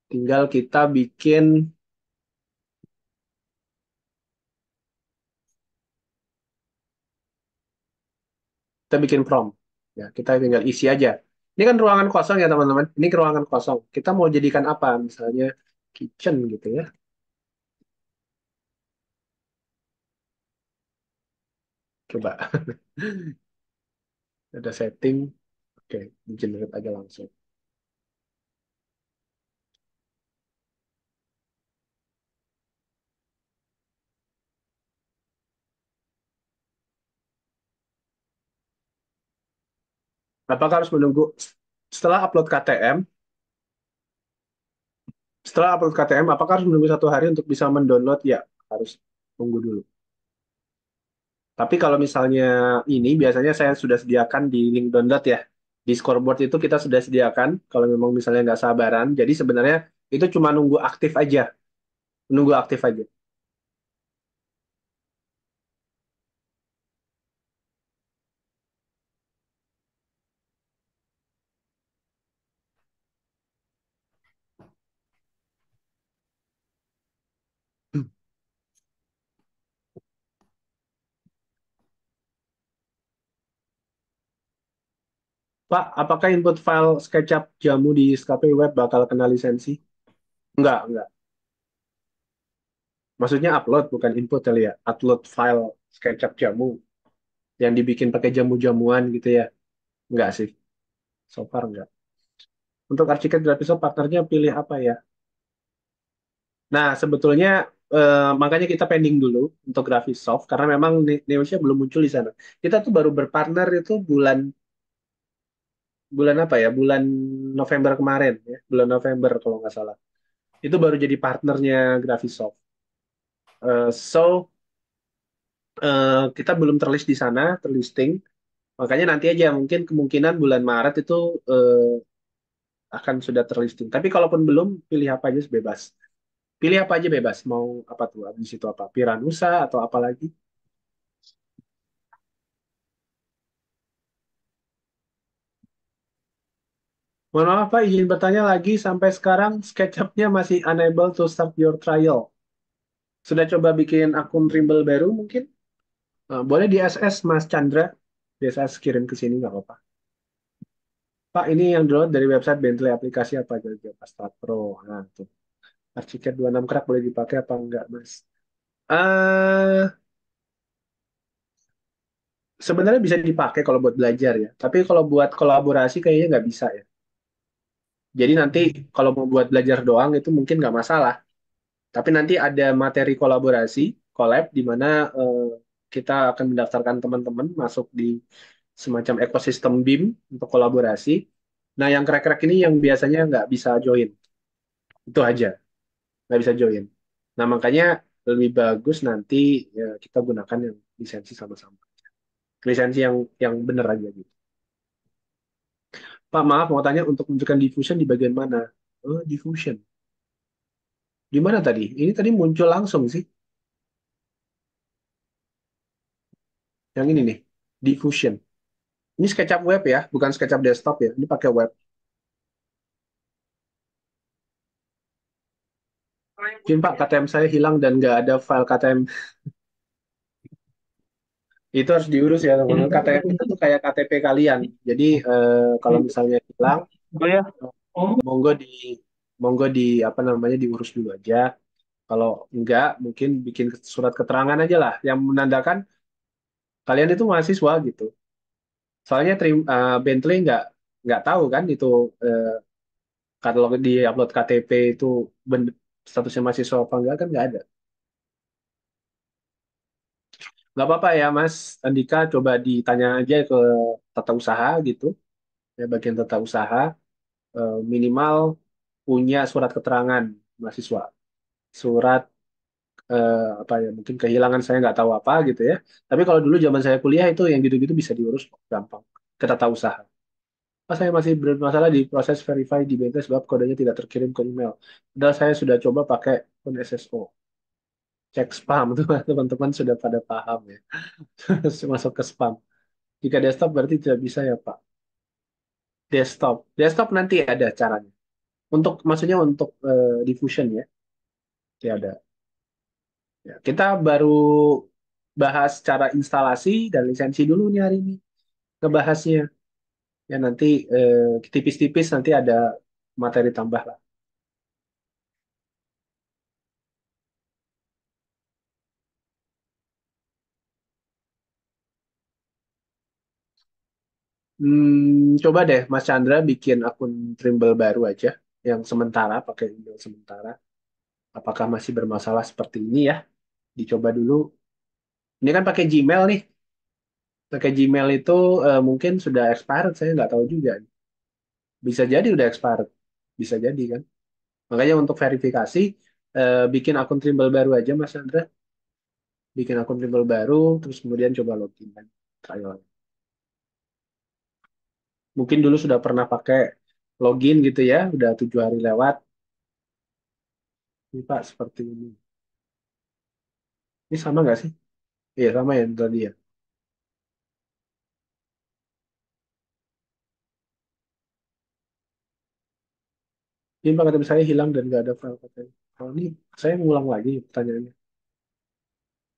tinggal kita bikin prompt. Ya, kita tinggal isi aja. Ini kan ruangan kosong ya teman-teman. Ini ke ruangan kosong. Kita mau jadikan apa? Misalnya kitchen gitu ya. Coba ada setting. Oke, di generate aja langsung. Apakah harus menunggu setelah upload KTM? Setelah upload KTM, apakah harus menunggu 1 hari untuk bisa mendownload? Ya, harus tunggu dulu. Tapi kalau misalnya ini biasanya saya sudah sediakan di link download ya. Di scoreboard itu kita sudah sediakan kalau memang misalnya nggak sabaran. Jadi sebenarnya itu cuma nunggu aktif aja. Nunggu aktif aja. Pak, apakah input file SketchUp jamu di SKP Web bakal kena lisensi? Enggak. Maksudnya upload bukan input kali ya. Upload file SketchUp jamu yang dibikin pakai jamu-jamuan gitu ya. Enggak sih. So far enggak. Untuk arsitek grafis partnernya pilih apa ya? Nah, sebetulnya makanya kita pending dulu untuk Graphisoft karena memang Neosha belum muncul di sana. Kita tuh baru berpartner itu bulan bulan apa ya? Bulan November kemarin ya, bulan November kalau nggak salah. Itu baru jadi partnernya Graphisoft. Kita belum terlist di sana, terlisting. Makanya nanti aja mungkin kemungkinan bulan Maret itu eh, akan sudah terlisting. Tapi kalaupun belum, pilih apa aja bebas. Pilih apa aja bebas. Mau apa tuh? Habis itu apa? Piranusa atau apa lagi? Mohon maaf Pak, izin bertanya lagi. Sampai sekarang SketchUp-nya masih unable to start your trial. Sudah coba bikin akun Trimble baru mungkin? Boleh di SS Mas Chandra. Di SS kirim ke sini nggak apa-apa. Pak, ini yang download dari website Bentley aplikasi apa aja? Start Pro. Nah, tuh. Archicad 26 Crack boleh dipakai apa enggak, Mas? eh Sebenarnya bisa dipakai kalau buat belajar ya. Tapi kalau buat kolaborasi kayaknya nggak bisa ya. Jadi nanti kalau mau buat belajar doang itu mungkin nggak masalah. Tapi nanti ada materi kolaborasi, collab, di mana eh, kita akan mendaftarkan teman-teman masuk di semacam ekosistem BIM untuk kolaborasi. Nah, yang crack-crack ini yang biasanya nggak bisa join. Itu aja, nggak bisa join. Nah, makanya lebih bagus nanti ya, kita gunakan yang lisensi sama-sama. Lisensi yang benar aja gitu. Pak, maaf mau tanya untuk menunjukkan diffusion di bagian mana? Oh, diffusion. Di mana tadi? Ini tadi muncul langsung sih. Yang ini nih, diffusion. Ini SketchUp web ya, bukan SketchUp desktop ya. Ini pakai web. Mungkin Pak, KTM saya hilang dan nggak ada file KTM. Itu harus diurus ya teman-teman. KTM itu tuh kayak KTP kalian. Jadi kalau misalnya hilang, Oh ya. monggo di monggo di apa namanya diurus dulu aja. Kalau enggak, mungkin bikin surat keterangan aja lah yang menandakan kalian itu mahasiswa gitu. Soalnya Bentley nggak tahu kan itu eh, kalau di upload KTP itu statusnya mahasiswa apa enggak kan nggak ada. Nggak apa-apa ya Mas Andika, coba ditanya aja ke tata usaha gitu. ya bagian tata usaha minimal punya surat keterangan mahasiswa, surat apa ya mungkin kehilangan saya nggak tahu apa gitu ya. Tapi kalau dulu zaman saya kuliah itu yang gitu-gitu bisa diurus kok, gampang ke tata usaha. Oh, saya masih bermasalah di proses verify di BNT sebab kodenya tidak terkirim ke email. Padahal saya sudah coba pakai akun SSO. Cek spam tuh teman-teman sudah pada paham ya. Masuk ke spam. Jika desktop berarti tidak bisa ya Pak. Desktop nanti ada caranya. Untuk maksudnya untuk diffusion ya, ya ada. Ya, kita baru bahas cara instalasi dan lisensi dulu nih hari ini. Ngebahasnya. Ya nanti tipis-tipis nanti ada materi tambah lah. Coba deh Mas Chandra bikin akun Trimble baru aja, yang sementara pakai email sementara. Apakah masih bermasalah seperti ini ya? Dicoba dulu. Ini kan pakai Gmail nih. Pakai Gmail itu mungkin sudah expired, saya nggak tahu juga. Bisa jadi udah expired, bisa jadi kan. Makanya untuk verifikasi, bikin akun Trimble baru aja Mas Chandra. Bikin akun Trimble baru, terus kemudian coba login kan. Trial. Mungkin dulu sudah pernah pakai login gitu ya, udah 7 hari lewat. Ini Pak seperti ini. Ini sama nggak sih? Iya sama ya tadi ya. Ini Pak KTP saya hilang dan nggak ada file KTP. Kalau ini saya ngulang lagi pertanyaannya.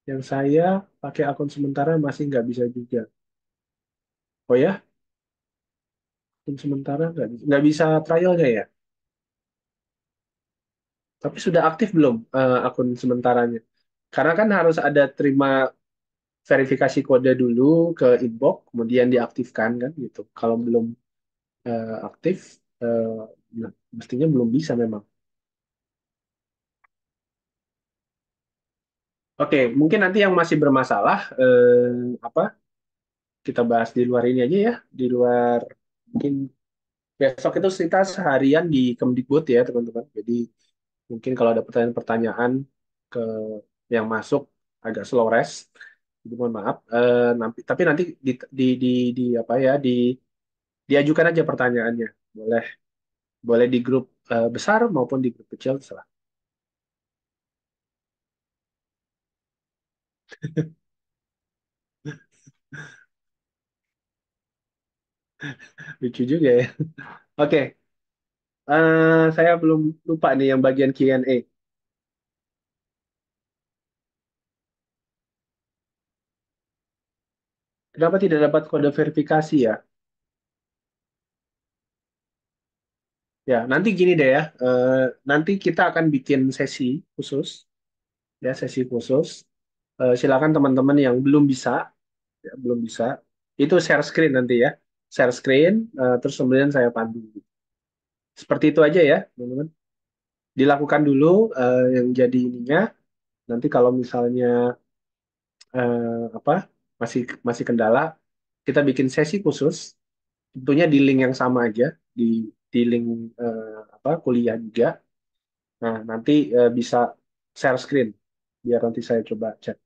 Yang saya pakai akun sementara masih nggak bisa juga. Oh ya, akun sementara nggak bisa trialnya ya. Tapi sudah aktif belum akun sementaranya? Karena kan harus ada terima verifikasi kode dulu ke inbox, kemudian diaktifkan kan gitu. Kalau belum aktif, eh, nah, mestinya belum bisa memang. Oke, mungkin nanti yang masih bermasalah apa? Kita bahas di luar ini aja ya, di luar mungkin besok itu kita seharian di Kemdikbud ya teman-teman. Jadi mungkin kalau ada pertanyaan-pertanyaan ke yang masuk agak slow rest, itu mohon maaf. Tapi nanti di apa ya diajukan aja pertanyaannya. Boleh boleh di grup besar maupun di grup kecil, terserah. Lucu juga ya. Oke, saya belum lupa nih yang bagian Q&A. Kenapa tidak dapat kode verifikasi ya? Ya, nanti gini deh ya. Nanti kita akan bikin sesi khusus, ya sesi khusus. Silakan teman-teman yang belum bisa, ya, belum bisa, itu share screen nanti ya, share screen, terus kemudian saya pandu. Seperti itu aja ya, teman-teman. Dilakukan dulu yang jadi ininya. Nanti kalau misalnya apa masih masih kendala, kita bikin sesi khusus. Tentunya di link yang sama aja, di link apa kuliah juga. Nah, nanti bisa share screen biar nanti saya coba cek.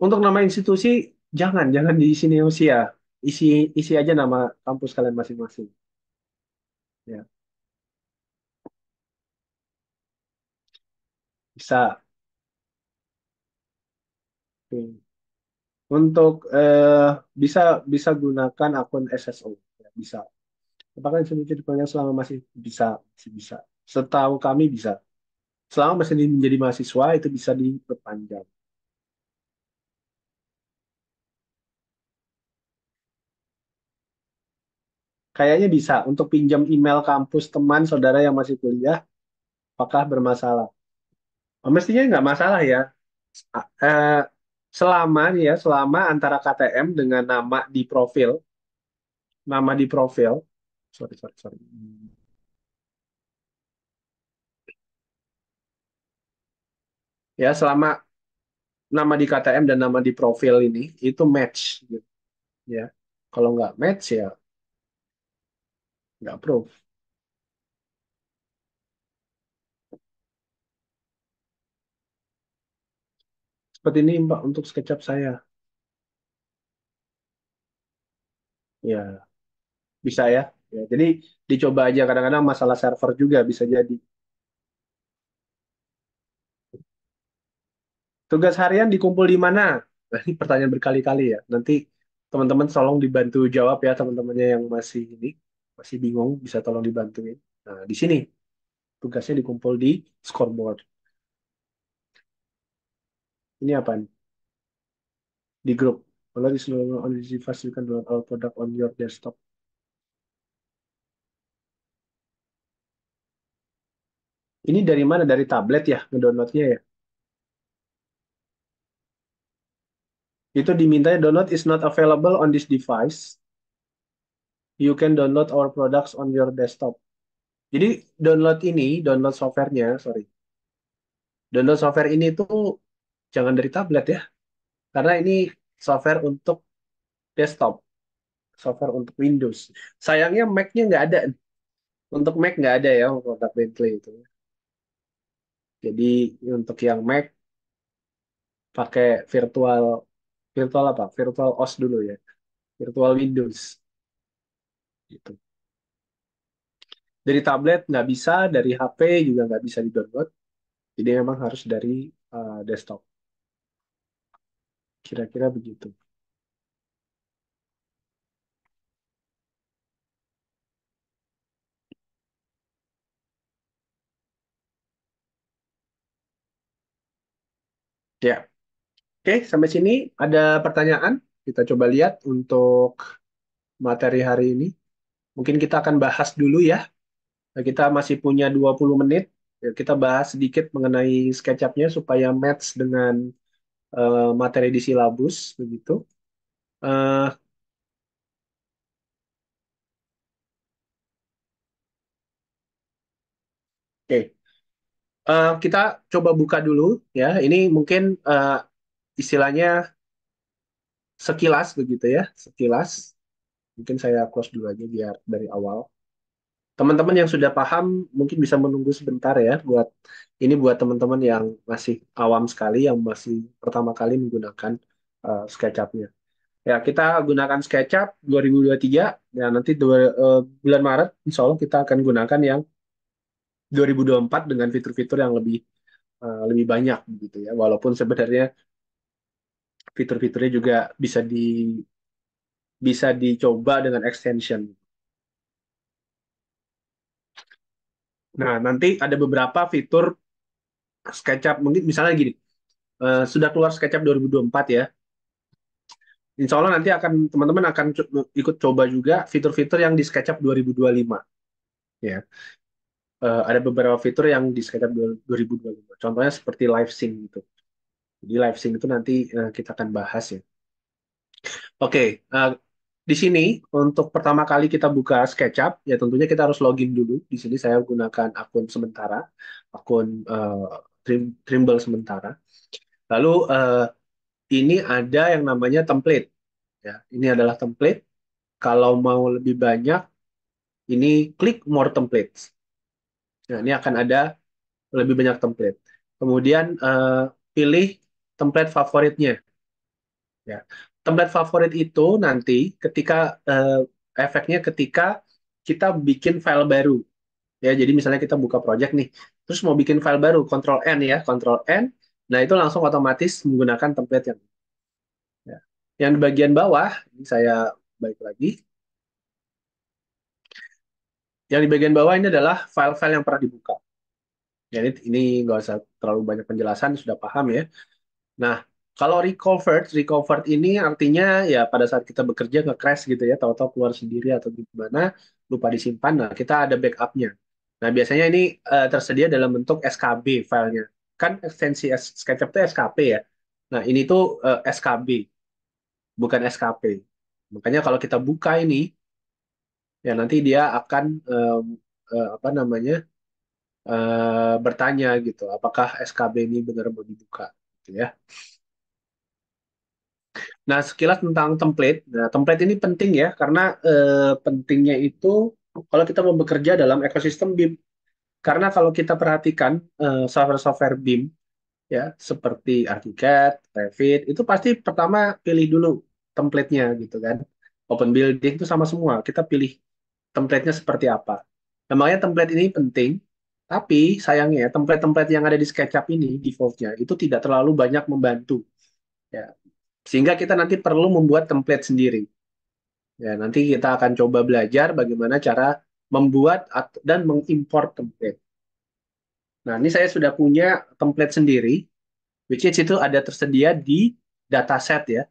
Untuk nama institusi jangan di sini usia. Isi isi aja nama kampus kalian masing-masing. Ya, bisa. Hmm. Untuk bisa bisa gunakan akun SSO. Ya, bisa. Apakah institusi dipanggil selama bisa masih bisa. Setahu kami bisa. Selama masih menjadi mahasiswa itu bisa diperpanjang. Kayaknya bisa untuk pinjam email kampus teman saudara yang masih kuliah, apakah bermasalah? Oh, mestinya nggak masalah ya. Eh, selama nih ya, selama antara KTM dengan nama di profil, sorry sorry sorry, ya selama nama di KTM dan nama di profil ini itu match, gitu, ya. Kalau nggak match ya nggak approve. Seperti ini Mbak untuk SketchUp saya. Ya, bisa ya. Ya, jadi dicoba aja, kadang-kadang masalah server juga bisa jadi. Tugas harian dikumpul di mana? Nah, ini pertanyaan berkali-kali ya. Nanti teman-teman tolong dibantu jawab ya, teman-temannya yang masih bingung bisa tolong dibantuin. Nah, di sini tugasnya dikumpul di scoreboard. Ini apa nih? Di grup. Kalau di seluruh on this device, you can download our product on your desktop. Ini dari mana? Dari tablet ya, ngedownloadnya ya. Itu dimintanya download is not available on this device. You can download our products on your desktop. Jadi download softwarenya, sorry. Download software ini tuh jangan dari tablet ya, karena ini software untuk desktop, software untuk Windows. Sayangnya Mac-nya nggak ada. Untuk Mac nggak ada ya produk Bentley itu. Jadi untuk yang Mac pakai virtual virtual apa? Virtual OS dulu ya, virtual Windows gitu. Dari tablet nggak bisa, dari HP juga nggak bisa di-download. Jadi memang harus dari desktop. Kira-kira begitu. Ya, oke, sampai sini ada pertanyaan. Kita coba lihat untuk materi hari ini. Mungkin kita akan bahas dulu ya. Nah, kita masih punya 20 menit. Ya, kita bahas sedikit mengenai SketchUp-nya supaya match dengan materi di silabus begitu. Eh, oke. Kita coba buka dulu ya. Ini mungkin istilahnya sekilas begitu ya, sekilas. Mungkin saya close dulu aja biar dari awal. Teman-teman yang sudah paham mungkin bisa menunggu sebentar ya buat teman-teman yang masih awam sekali, yang masih pertama kali menggunakan SketchUp-nya. Ya, kita gunakan SketchUp 2023. Ya, nanti bulan Maret insya Allah kita akan gunakan yang 2024 dengan fitur-fitur yang lebih banyak begitu ya. Walaupun sebenarnya fitur-fiturnya juga bisa dicoba dengan extension. Nah, nanti ada beberapa fitur SketchUp, mungkin misalnya gini, sudah keluar SketchUp 2024 ya. Insya Allah nanti teman-teman akan ikut coba juga fitur-fitur yang di SketchUp 2025 ya. Ada beberapa fitur yang di SketchUp 2025. Contohnya seperti live sync gitu. Jadi live sync itu nanti kita akan bahas ya. Oke, di sini untuk pertama kali kita buka SketchUp, ya tentunya kita harus login dulu. Di sini saya gunakan akun sementara, akun Trimble sementara. Lalu ini ada yang namanya template. Ya, ini adalah template. Kalau mau lebih banyak, ini klik More Templates. Nah, ini akan ada lebih banyak template. Kemudian pilih template favoritnya. Ya, template favorit itu nanti eh, efeknya ketika kita bikin file baru. Ya, jadi misalnya kita buka project nih, terus mau bikin file baru, Ctrl N ya, Ctrl N. Nah, itu langsung otomatis menggunakan template yang. Ya. Yang di bagian bawah, ini saya balik lagi. Yang di bagian bawah ini adalah file-file yang pernah dibuka. Ya, ini nggak usah terlalu banyak penjelasan, sudah paham ya. Nah, kalau recovered ini artinya ya pada saat kita bekerja nge-crash gitu ya, tahu-tahu keluar sendiri atau gimana, lupa disimpan. Nah, kita ada backupnya. Nah, biasanya ini tersedia dalam bentuk SKB filenya. Kan ekstensi SketchUp itu SKP ya. Nah, ini tuh SKB, bukan SKP. Makanya kalau kita buka ini, ya nanti dia akan apa namanya bertanya gitu, apakah SKB ini benar mau dibuka, gitu ya. Nah, sekilas tentang template. Nah, template ini penting ya, karena pentingnya itu kalau kita mau bekerja dalam ekosistem BIM. Karena kalau kita perhatikan software-software BIM ya seperti ArchiCAD, Revit itu pasti pertama pilih dulu template-nya gitu kan. Open Building itu sama semua. Kita pilih template-nya seperti apa. Namanya template ini penting, tapi sayangnya ya, template-template yang ada di SketchUp ini default-nya itu tidak terlalu banyak membantu ya. Sehingga kita nanti perlu membuat template sendiri. Ya, nanti kita akan coba belajar bagaimana cara membuat dan mengimport template. Nah, ini saya sudah punya template sendiri, which is itu ada tersedia di dataset ya.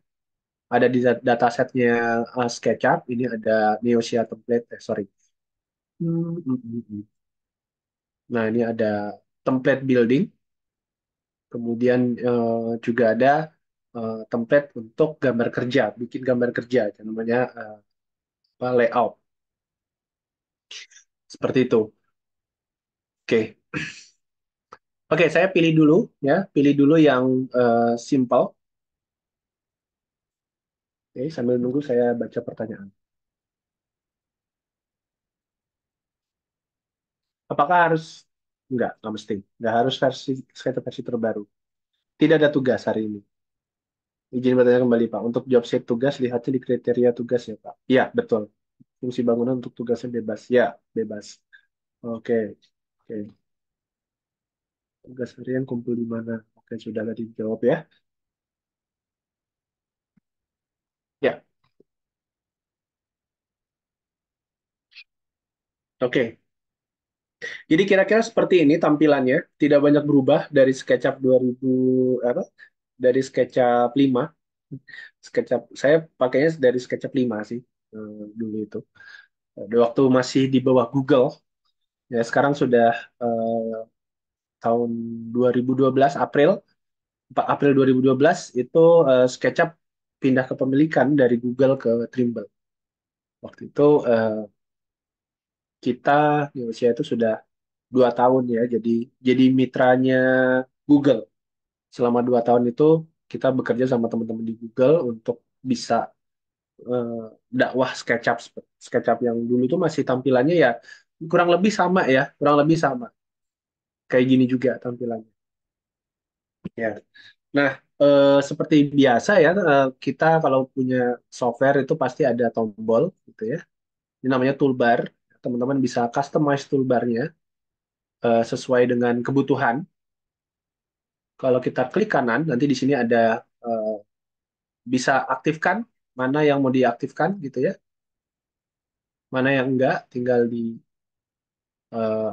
Ada di datasetnya SketchUp. Ini ada Neosia template, sorry. Hmm, hmm, hmm, hmm. Nah, ini ada template building. Kemudian juga ada template untuk gambar kerja, bikin gambar kerja, yang namanya apa, layout. Seperti itu. Oke. Oke, saya pilih dulu ya, pilih dulu yang simple. Oke, sambil nunggu saya baca pertanyaan. Apakah harus nggak mesti, nggak harus versi terbaru. Tidak ada tugas hari ini. Izin bertanya kembali Pak. Untuk job set tugas lihatnya di kriteria tugas ya Pak. Iya betul. Fungsi bangunan untuk tugasnya bebas. Ya bebas. Oke. Oke. Tugas harian kumpul di mana? Oke sudah tadi dijawab ya. Ya. Oke. Jadi kira-kira seperti ini tampilannya. Tidak banyak berubah dari SketchUp 2000 apa? Dari SketchUp 5. SketchUp saya pakainya dari SketchUp 5 sih dulu itu. Waktu masih di bawah Google. Ya sekarang sudah tahun 2012 April 2012 itu SketchUp pindah kepemilikan dari Google ke Trimble. Waktu itu kita di Indonesia itu sudah 2 tahun ya, jadi mitranya Google. Selama 2 tahun itu kita bekerja sama teman-teman di Google untuk bisa eh, dakwah SketchUp. SketchUp yang dulu itu masih tampilannya ya kurang lebih sama ya, kurang lebih sama. Kayak gini juga tampilannya. Ya. Nah, seperti biasa ya, kita kalau punya software itu pasti ada tombol gitu ya. Ini namanya toolbar. Teman-teman bisa customize toolbarnya sesuai dengan kebutuhan. Kalau kita klik kanan, nanti di sini ada eh, bisa aktifkan mana yang mau diaktifkan gitu ya, mana yang enggak, tinggal eh,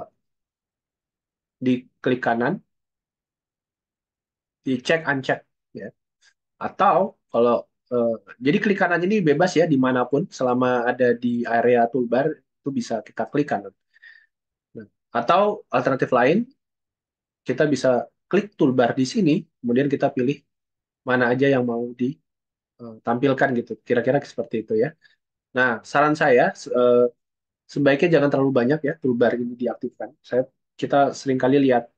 di klik kanan, dicek uncheck ya. Atau kalau eh, jadi klik kanan ini bebas ya dimanapun selama ada di area toolbar itu bisa kita klik kanan. Nah, atau alternatif lain kita bisa klik toolbar di sini, kemudian kita pilih mana aja yang mau ditampilkan gitu. Kira-kira seperti itu ya. Nah, saran saya sebaiknya jangan terlalu banyak ya toolbar ini diaktifkan. Kita sering kali lihat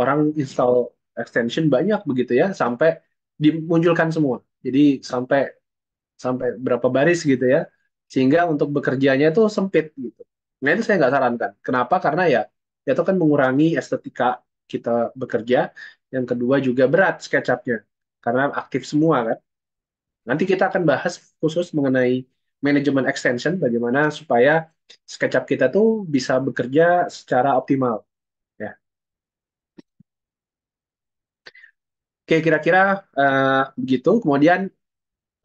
orang install extension banyak begitu ya sampai dimunculkan semua. Jadi sampai sampai berapa baris gitu ya. Sehingga untuk bekerjanya itu sempit gitu. Nah itu saya nggak sarankan. Kenapa? Karena ya itu kan mengurangi estetika kita bekerja. Yang kedua juga berat SketchUp-nya. Karena aktif semua kan. Nanti kita akan bahas khusus mengenai manajemen extension, bagaimana supaya SketchUp kita tuh bisa bekerja secara optimal. Ya. Oke, kira-kira begitu. Kemudian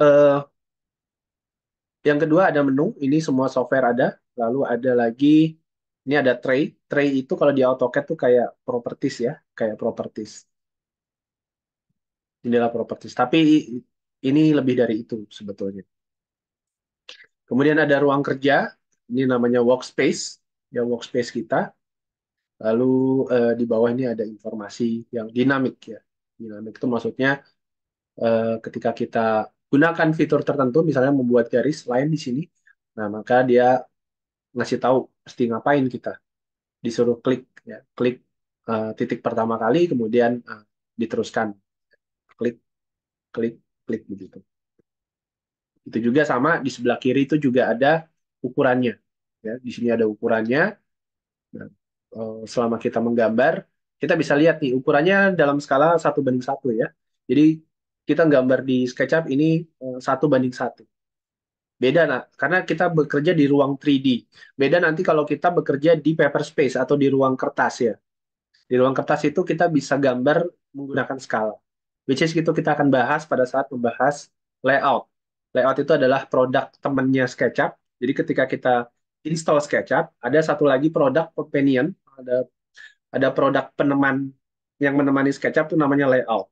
eh, yang kedua ada menu, ini semua software ada. Lalu ada lagi, ini ada tray. Tray itu kalau di AutoCAD tuh kayak properties ya, kayak properties. Inilah properties. Tapi ini lebih dari itu sebetulnya. Kemudian ada ruang kerja, ini namanya workspace, ya workspace kita. Lalu di bawah ini ada informasi yang dinamik ya. Dinamik itu maksudnya ketika kita gunakan fitur tertentu, misalnya membuat garis lain di sini, nah maka dia ngasih tahu mesti ngapain kita. Disuruh klik ya, klik titik pertama kali, kemudian diteruskan klik, klik, klik begitu. Itu juga sama di sebelah kiri itu juga ada ukurannya. Ya, di sini ada ukurannya. Nah, selama kita menggambar, kita bisa lihat nih ukurannya dalam skala 1:1 ya. Jadi kita gambar di SketchUp ini 1:1. Beda, nah, karena kita bekerja di ruang 3D. Beda nanti kalau kita bekerja di paper space atau di ruang kertas ya. Di ruang kertas itu kita bisa gambar menggunakan skala. Which is itu kita akan bahas pada saat membahas layout. Layout itu adalah produk temannya SketchUp. Jadi ketika kita install SketchUp, ada satu lagi produk companion, ada produk peneman yang menemani SketchUp itu namanya layout.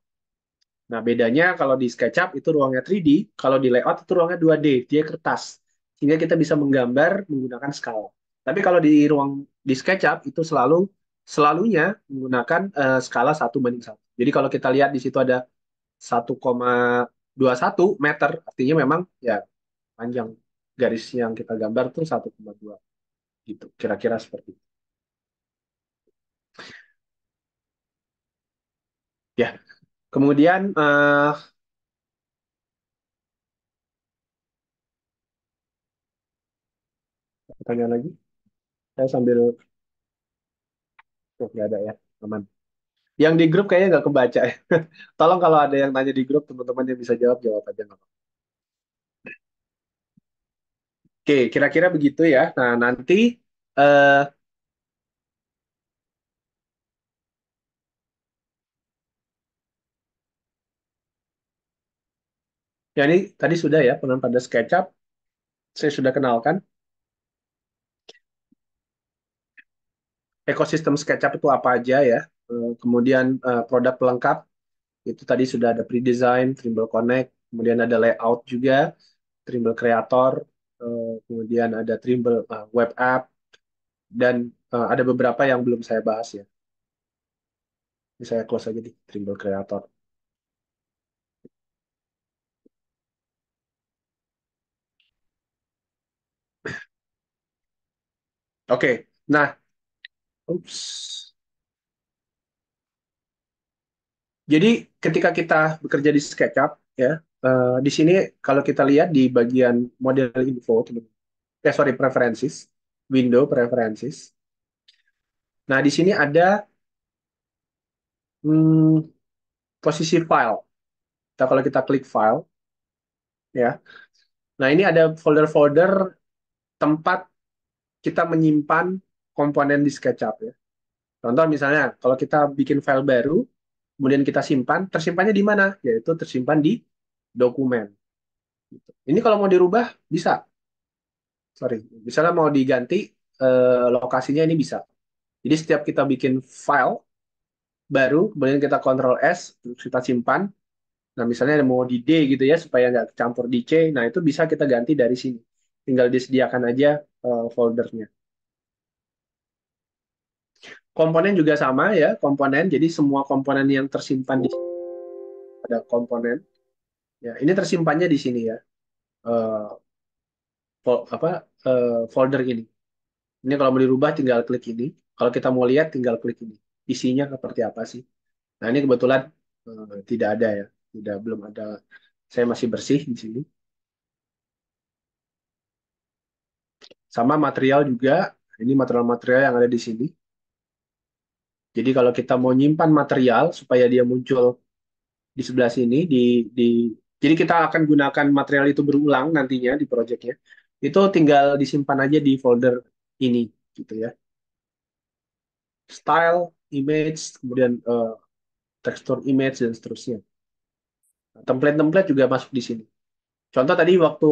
Nah, bedanya kalau di SketchUp itu ruangnya 3D, kalau di layout itu ruangnya 2D, dia kertas. Sehingga kita bisa menggambar menggunakan skala. Tapi kalau di ruang di SketchUp itu selalunya menggunakan skala 1:1. Jadi kalau kita lihat di situ ada 1,21 meter, artinya memang ya panjang garis yang kita gambar tuh 1,2 gitu. Kira-kira seperti itu. Ya, kemudian pertanyaan lagi. Saya sambil nggak ada ya, aman. Yang di grup kayaknya nggak kebaca ya. Tolong kalau ada yang tanya di grup, teman-teman yang bisa jawab, jawab aja nggak apa-apa. Oke, kira-kira begitu ya. Nah, nanti eh ya ini tadi sudah ya, pada SketchUp. Saya sudah kenalkan ekosistem SketchUp itu apa aja ya. Kemudian produk pelengkap, itu tadi sudah ada pre-design, Trimble Connect, kemudian ada layout juga, Trimble Creator, kemudian ada Trimble Web App, dan ada beberapa yang belum saya bahas ya. Ini saya close aja di Trimble Creator. Oke, nah, ups. Jadi ketika kita bekerja di SketchUp ya, di sini kalau kita lihat di bagian model info, sorry preferences, window preferences. Nah di sini ada hmm, posisi file. Kalau kita klik file ya, nah ini ada folder-folder tempat kita menyimpan komponen di SketchUp ya. Contoh misalnya kalau kita bikin file baru, kemudian kita simpan, tersimpannya di mana? Yaitu tersimpan di dokumen. Ini kalau mau dirubah bisa, sorry, misalnya mau diganti lokasinya ini bisa. Jadi setiap kita bikin file baru, kemudian kita Ctrl S, terus kita simpan. Nah misalnya mau di D gitu ya, supaya nggak campur di C, nah itu bisa kita ganti dari sini. Tinggal disediakan aja foldernya. Komponen juga sama ya, komponen. Jadi semua komponen yang tersimpan di sini ada komponen. Ya, ini tersimpannya di sini ya, eh, apa folder ini. Ini kalau mau dirubah tinggal klik ini. Kalau kita mau lihat tinggal klik ini. Isinya seperti apa sih? Nah, ini kebetulan tidak ada ya. Tidak, belum ada. Saya masih bersih di sini. Sama material juga. Ini material-material yang ada di sini. Jadi kalau kita mau nyimpan material supaya dia muncul di sebelah sini di jadi kita akan gunakan material itu berulang nantinya di proyeknya. Itu tinggal disimpan aja di folder ini gitu ya. Style, image, kemudian tekstur image dan seterusnya. Nah, template-template juga masuk di sini. Contoh tadi waktu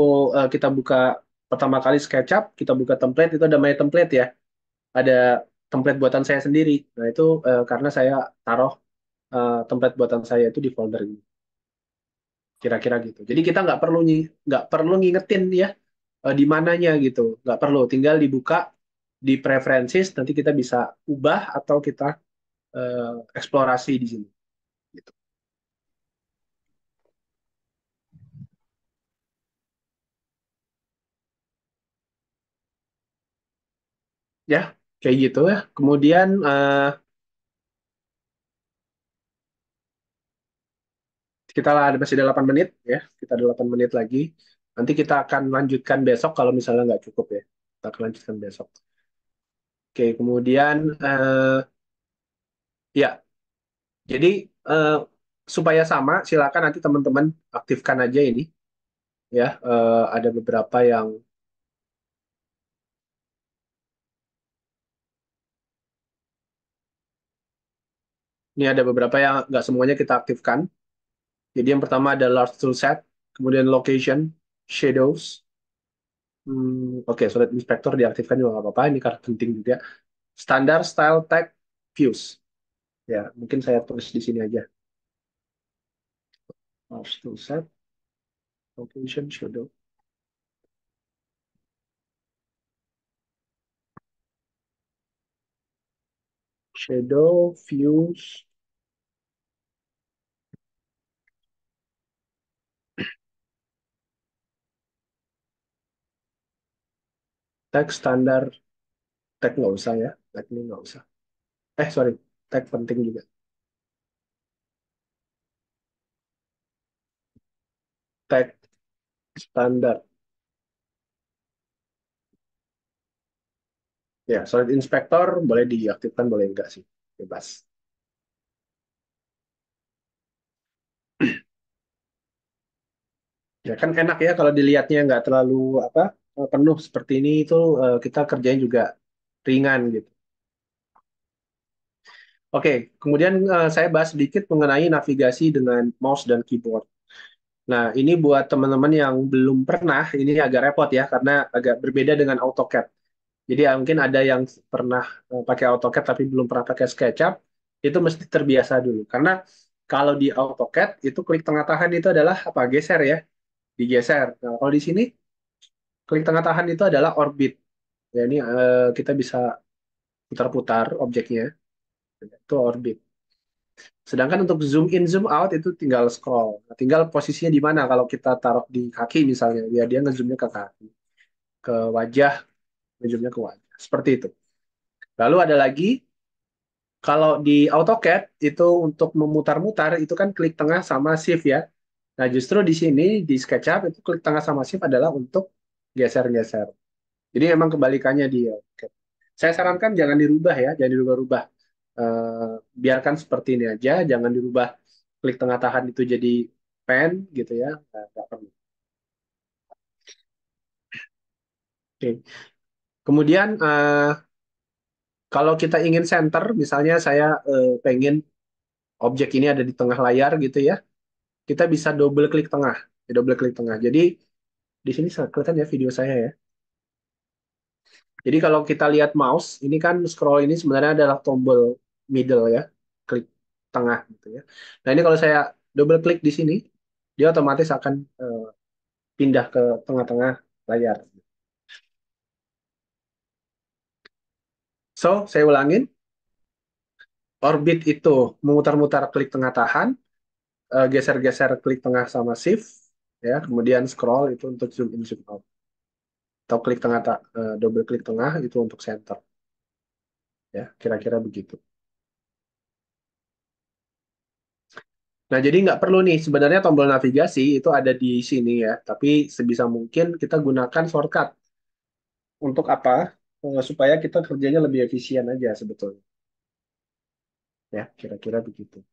kita buka pertama kali SketchUp, kita buka template itu ada My Template ya. Ada template buatan saya sendiri. Nah, itu karena saya taruh template buatan saya itu di folder ini. Kira-kira gitu. Jadi kita nggak perlu ngingetin ya di mananya gitu. Nggak perlu. Tinggal dibuka di preferences, nanti kita bisa ubah atau kita eksplorasi di sini. Gitu. Ya, kayak gitu ya. Kemudian kita masih ada 8 menit ya. Kita ada 8 menit lagi. Nanti kita akan lanjutkan besok kalau misalnya nggak cukup ya. Kita akan lanjutkan besok. Oke, kemudian ya, jadi eh, supaya sama, silakan nanti teman-teman aktifkan aja ini ya. Ada beberapa yang ini ada beberapa yang nggak semuanya kita aktifkan. Jadi yang pertama ada large toolset, kemudian location, shadows. Oke, solid inspector diaktifkan juga nggak apa-apa. Ini karena penting juga. Standar style tag views. Ya, mungkin saya tulis di sini aja. Large toolset, location, shadow. Shadow views. Tag standar, tag nggak usah ya, tag ini nggak usah. Sorry, tag penting juga. Tag standar. Ya, solid inspector boleh diaktifkan, boleh enggak sih, bebas. Ya kan enak ya kalau dilihatnya nggak terlalu apa penuh seperti ini itu kita kerjanya juga ringan gitu. Oke, kemudian saya bahas sedikit mengenai navigasi dengan mouse dan keyboard. Nah, ini buat teman-teman yang belum pernah, ini agak repot ya karena agak berbeda dengan AutoCAD. Jadi mungkin ada yang pernah pakai AutoCAD tapi belum pernah pakai SketchUp, itu mesti terbiasa dulu. Karena kalau di AutoCAD itu klik tengah tahan itu adalah apa? Geser ya, digeser. Nah, kalau di sini klik tengah tahan itu adalah orbit. Ya, ini kita bisa putar-putar objeknya, itu orbit. Sedangkan untuk zoom in, zoom out itu tinggal scroll. Nah, tinggal posisinya di mana kalau kita taruh di kaki misalnya, ya dia ngezoomnya ke kaki, ke wajah, ngezoomnya ke wajah. Seperti itu. Lalu ada lagi, kalau di AutoCAD itu untuk memutar-mutar itu kan klik tengah sama shift ya. Nah justru di sini di SketchUp itu klik tengah sama shift adalah untuk geser-geser. Jadi memang kebalikannya dia. Oke. Saya sarankan jangan dirubah ya, jangan dirubah-rubah. Biarkan seperti ini aja, jangan dirubah klik tengah tahan itu jadi pen gitu ya. Nah, nggak perlu. Oke. Kemudian kalau kita ingin center, misalnya saya pengen objek ini ada di tengah layar gitu ya, kita bisa double klik tengah, double klik tengah. Jadi di sini kelihatan ya video saya ya. Jadi kalau kita lihat mouse, ini kan scroll ini sebenarnya adalah tombol middle ya, klik tengah gitu ya. Nah ini kalau saya double klik di sini, dia otomatis akan pindah ke tengah-tengah layar. So, saya ulangin, orbit itu memutar-mutar klik tengah tahan, geser-geser klik tengah sama shift, ya, kemudian scroll itu untuk zoom in, zoom out. Atau klik tengah, double klik tengah itu untuk center. Ya, kira-kira begitu. Nah, jadi nggak perlu nih, sebenarnya tombol navigasi itu ada di sini ya, tapi sebisa mungkin kita gunakan shortcut. Untuk apa? Supaya kita kerjanya lebih efisien aja sebetulnya. Ya, kira-kira begitu.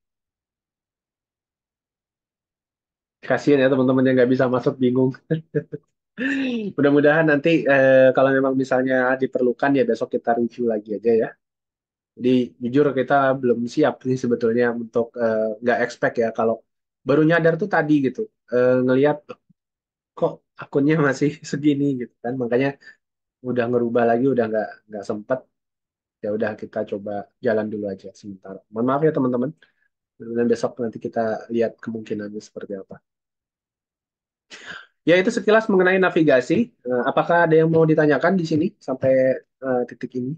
Kasian ya teman-teman yang nggak bisa masuk, bingung. Mudah-mudahan nanti kalau memang misalnya diperlukan ya besok kita review lagi aja ya. Jadi jujur kita belum siap nih sebetulnya untuk nggak expect ya kalau baru nyadar tuh tadi gitu. Ngelihat kok akunnya masih segini gitu kan. Makanya udah ngerubah lagi udah nggak sempet. Ya udah kita coba jalan dulu aja sementara. Mohon maaf ya teman-teman. Dan besok nanti kita lihat kemungkinannya seperti apa. Ya itu sekilas mengenai navigasi. Apakah ada yang mau ditanyakan di sini sampai titik ini?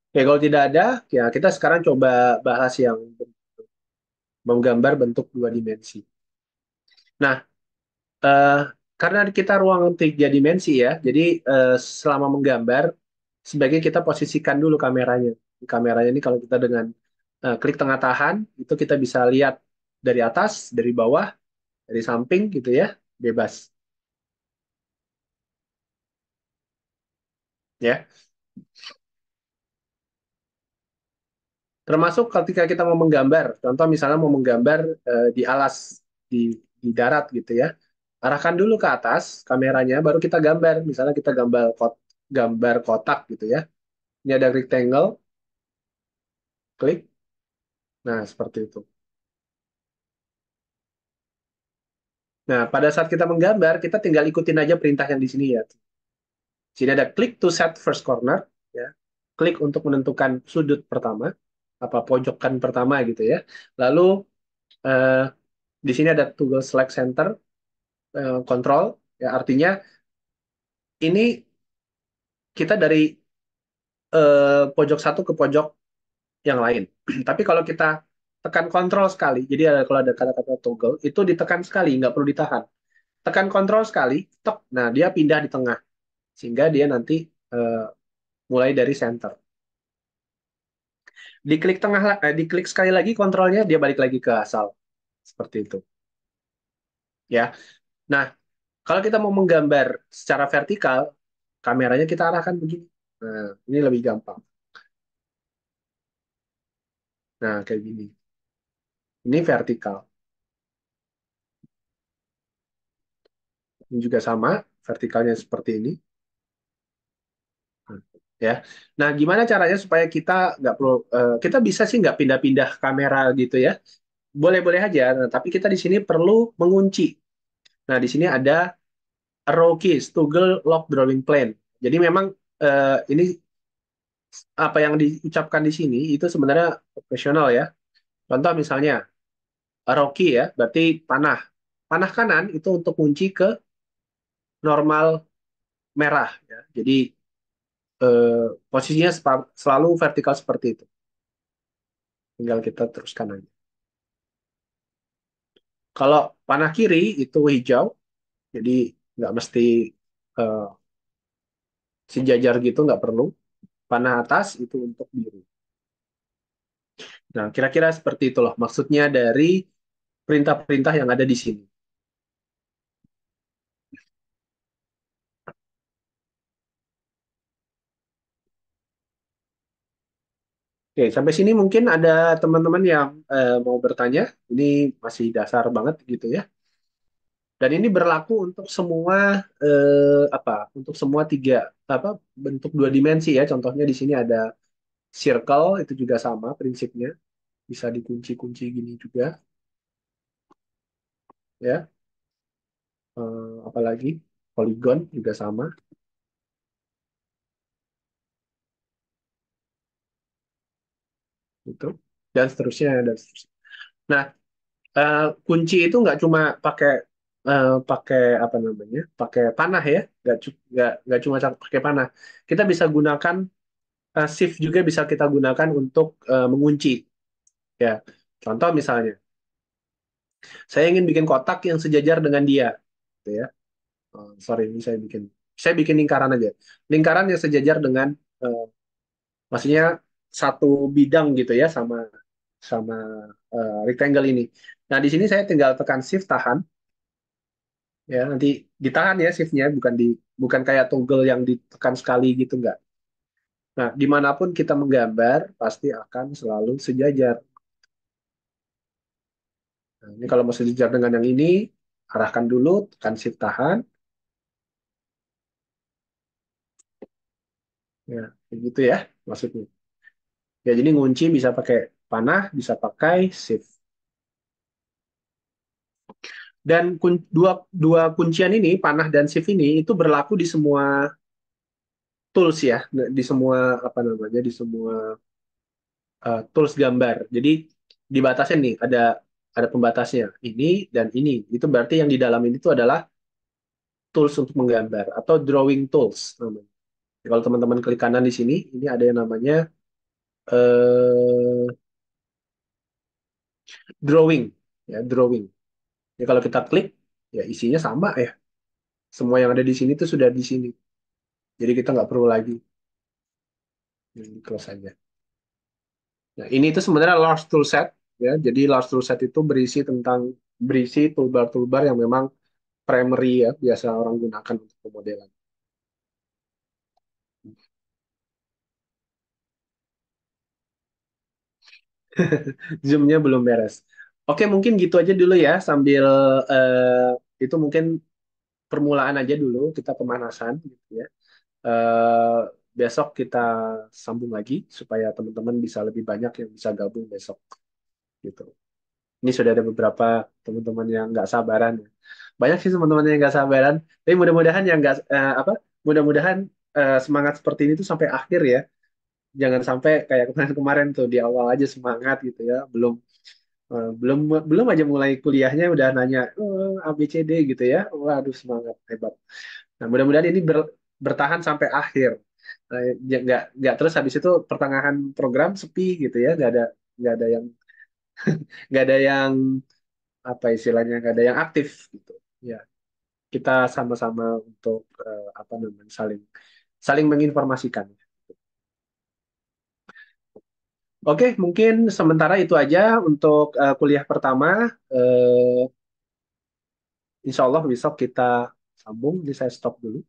Ya kalau tidak ada, ya kita sekarang coba bahas yang menggambar bentuk dua dimensi. Nah, eh, karena kita ruangan tiga dimensi ya, jadi selama menggambar, sebaiknya kita posisikan dulu kameranya. Kameranya ini kalau kita dengan Klik tengah tahan, itu kita bisa lihat dari atas, dari bawah, dari samping gitu ya, bebas. Ya, termasuk ketika kita mau menggambar, contoh misalnya mau menggambar di alas di darat gitu ya, arahkan dulu ke atas kameranya, baru kita gambar. Misalnya kita gambar kotak gitu ya. Ini ada rectangle, klik. Nah, seperti itu. Nah, pada saat kita menggambar, kita tinggal ikutin aja perintah yang di sini ya. Sini ada click to set first corner, ya. Klik untuk menentukan sudut pertama, apa pojokan pertama gitu ya. Lalu eh, di sini ada toggle select center control, ya artinya ini kita dari pojok satu ke pojok yang lain. Tapi kalau kita tekan kontrol sekali, jadi kalau ada kata-kata toggle itu ditekan sekali, nggak perlu ditahan. Tekan kontrol sekali, tok. Nah, dia pindah di tengah sehingga dia nanti eh, mulai dari center. Diklik sekali lagi kontrolnya, dia balik lagi ke asal. Seperti itu. Ya. Nah, kalau kita mau menggambar secara vertikal, kameranya kita arahkan begini. Nah, ini lebih gampang. Nah, kayak gini. Ini vertikal. Ini juga sama, vertikalnya seperti ini. Ya. Nah, gimana caranya supaya kita nggak perlu, kita bisa sih nggak pindah-pindah kamera gitu ya. Boleh-boleh aja. Nah, tapi kita di sini perlu mengunci. Nah, di sini ada arrow keys, toggle lock drawing plane. Jadi memang ini apa yang diucapkan di sini itu sebenarnya profesional ya. Contoh misalnya arrow key ya, berarti panah. Panah kanan itu untuk kunci ke normal merah ya. Jadi posisinya selalu vertikal seperti itu. Tinggal kita teruskan aja. Kalau panah kiri itu hijau, jadi nggak mesti eh, sejajar gitu, nggak perlu. Panah atas itu untuk biru. Nah, kira-kira seperti itu loh maksudnya dari perintah-perintah yang ada di sini. Oke, sampai sini mungkin ada teman-teman yang mau bertanya. Ini masih dasar banget gitu ya. Dan ini berlaku untuk semua apa? Untuk semua tiga apa bentuk dua dimensi ya. Contohnya di sini ada circle itu juga sama prinsipnya. Bisa dikunci-kunci gini juga ya. Apalagi polygon juga sama gitu. Dan seterusnya dan seterusnya. Nah, kunci itu nggak cuma pakai pakai apa namanya pakai panah ya nggak cuma pakai panah kita bisa gunakan shift juga bisa kita gunakan untuk mengunci ya contoh misalnya saya ingin bikin kotak yang sejajar dengan dia gitu ya. Sorry ini saya bikin lingkaran aja lingkaran yang sejajar dengan eh, maksudnya satu bidang gitu ya sama sama rectangle ini. Nah di sini saya tinggal tekan shift tahan ya nanti ditahan ya shiftnya bukan kayak toggle yang ditekan sekali gitu enggak. Nah dimanapun kita menggambar pasti akan selalu sejajar. Nah, ini kalau mau sejajar dengan yang ini arahkan dulu tekan shift tahan ya begitu ya maksudnya. Ya jadi ngunci bisa pakai panah bisa pakai shift dan dua dua kuncian ini panah dan shift ini itu berlaku di semua tools ya di semua apa namanya di semua tools gambar. Jadi dibatasin nih, ada pembatasnya ini dan ini. Itu berarti yang di dalam ini tuh adalah tools untuk menggambar atau drawing tools namanya. Kalau teman-teman klik kanan di sini, ini ada yang namanya eh, drawing, ya drawing. Ya kalau kita klik, ya isinya sama ya. Semua yang ada di sini tuh sudah di sini. Jadi kita nggak perlu lagi close aja. Nah, ini itu sebenarnya large toolset ya. Jadi large toolset itu berisi toolbar-toolbar yang memang primary ya, biasa orang gunakan untuk pemodelan. Zoom-nya belum beres. Oke, mungkin gitu aja dulu ya sambil itu mungkin permulaan aja dulu, kita pemanasan gitu ya. Eh, Besok kita sambung lagi supaya teman-teman bisa lebih banyak yang bisa gabung besok gitu. Ini sudah ada beberapa teman-teman yang nggak sabaran. Banyak sih teman-teman yang nggak sabaran. Tapi mudah-mudahan yang nggak mudah-mudahan semangat seperti ini tuh sampai akhir ya. Jangan sampai kayak kemarin-kemarin tuh di awal aja semangat gitu ya. Belum belum aja mulai kuliahnya udah nanya A B C D gitu ya. Waduh semangat hebat. Nah mudah-mudahan ini bertahan sampai akhir. Nggak terus habis itu pertengahan program sepi gitu ya. Nggak ada yang nggak ada yang apa istilahnya nggak ada yang aktif gitu ya kita sama-sama untuk apa namanya saling saling menginformasikan. Oke mungkin sementara itu aja untuk kuliah pertama. Insya Allah besok kita sambung. Ini saya stop dulu.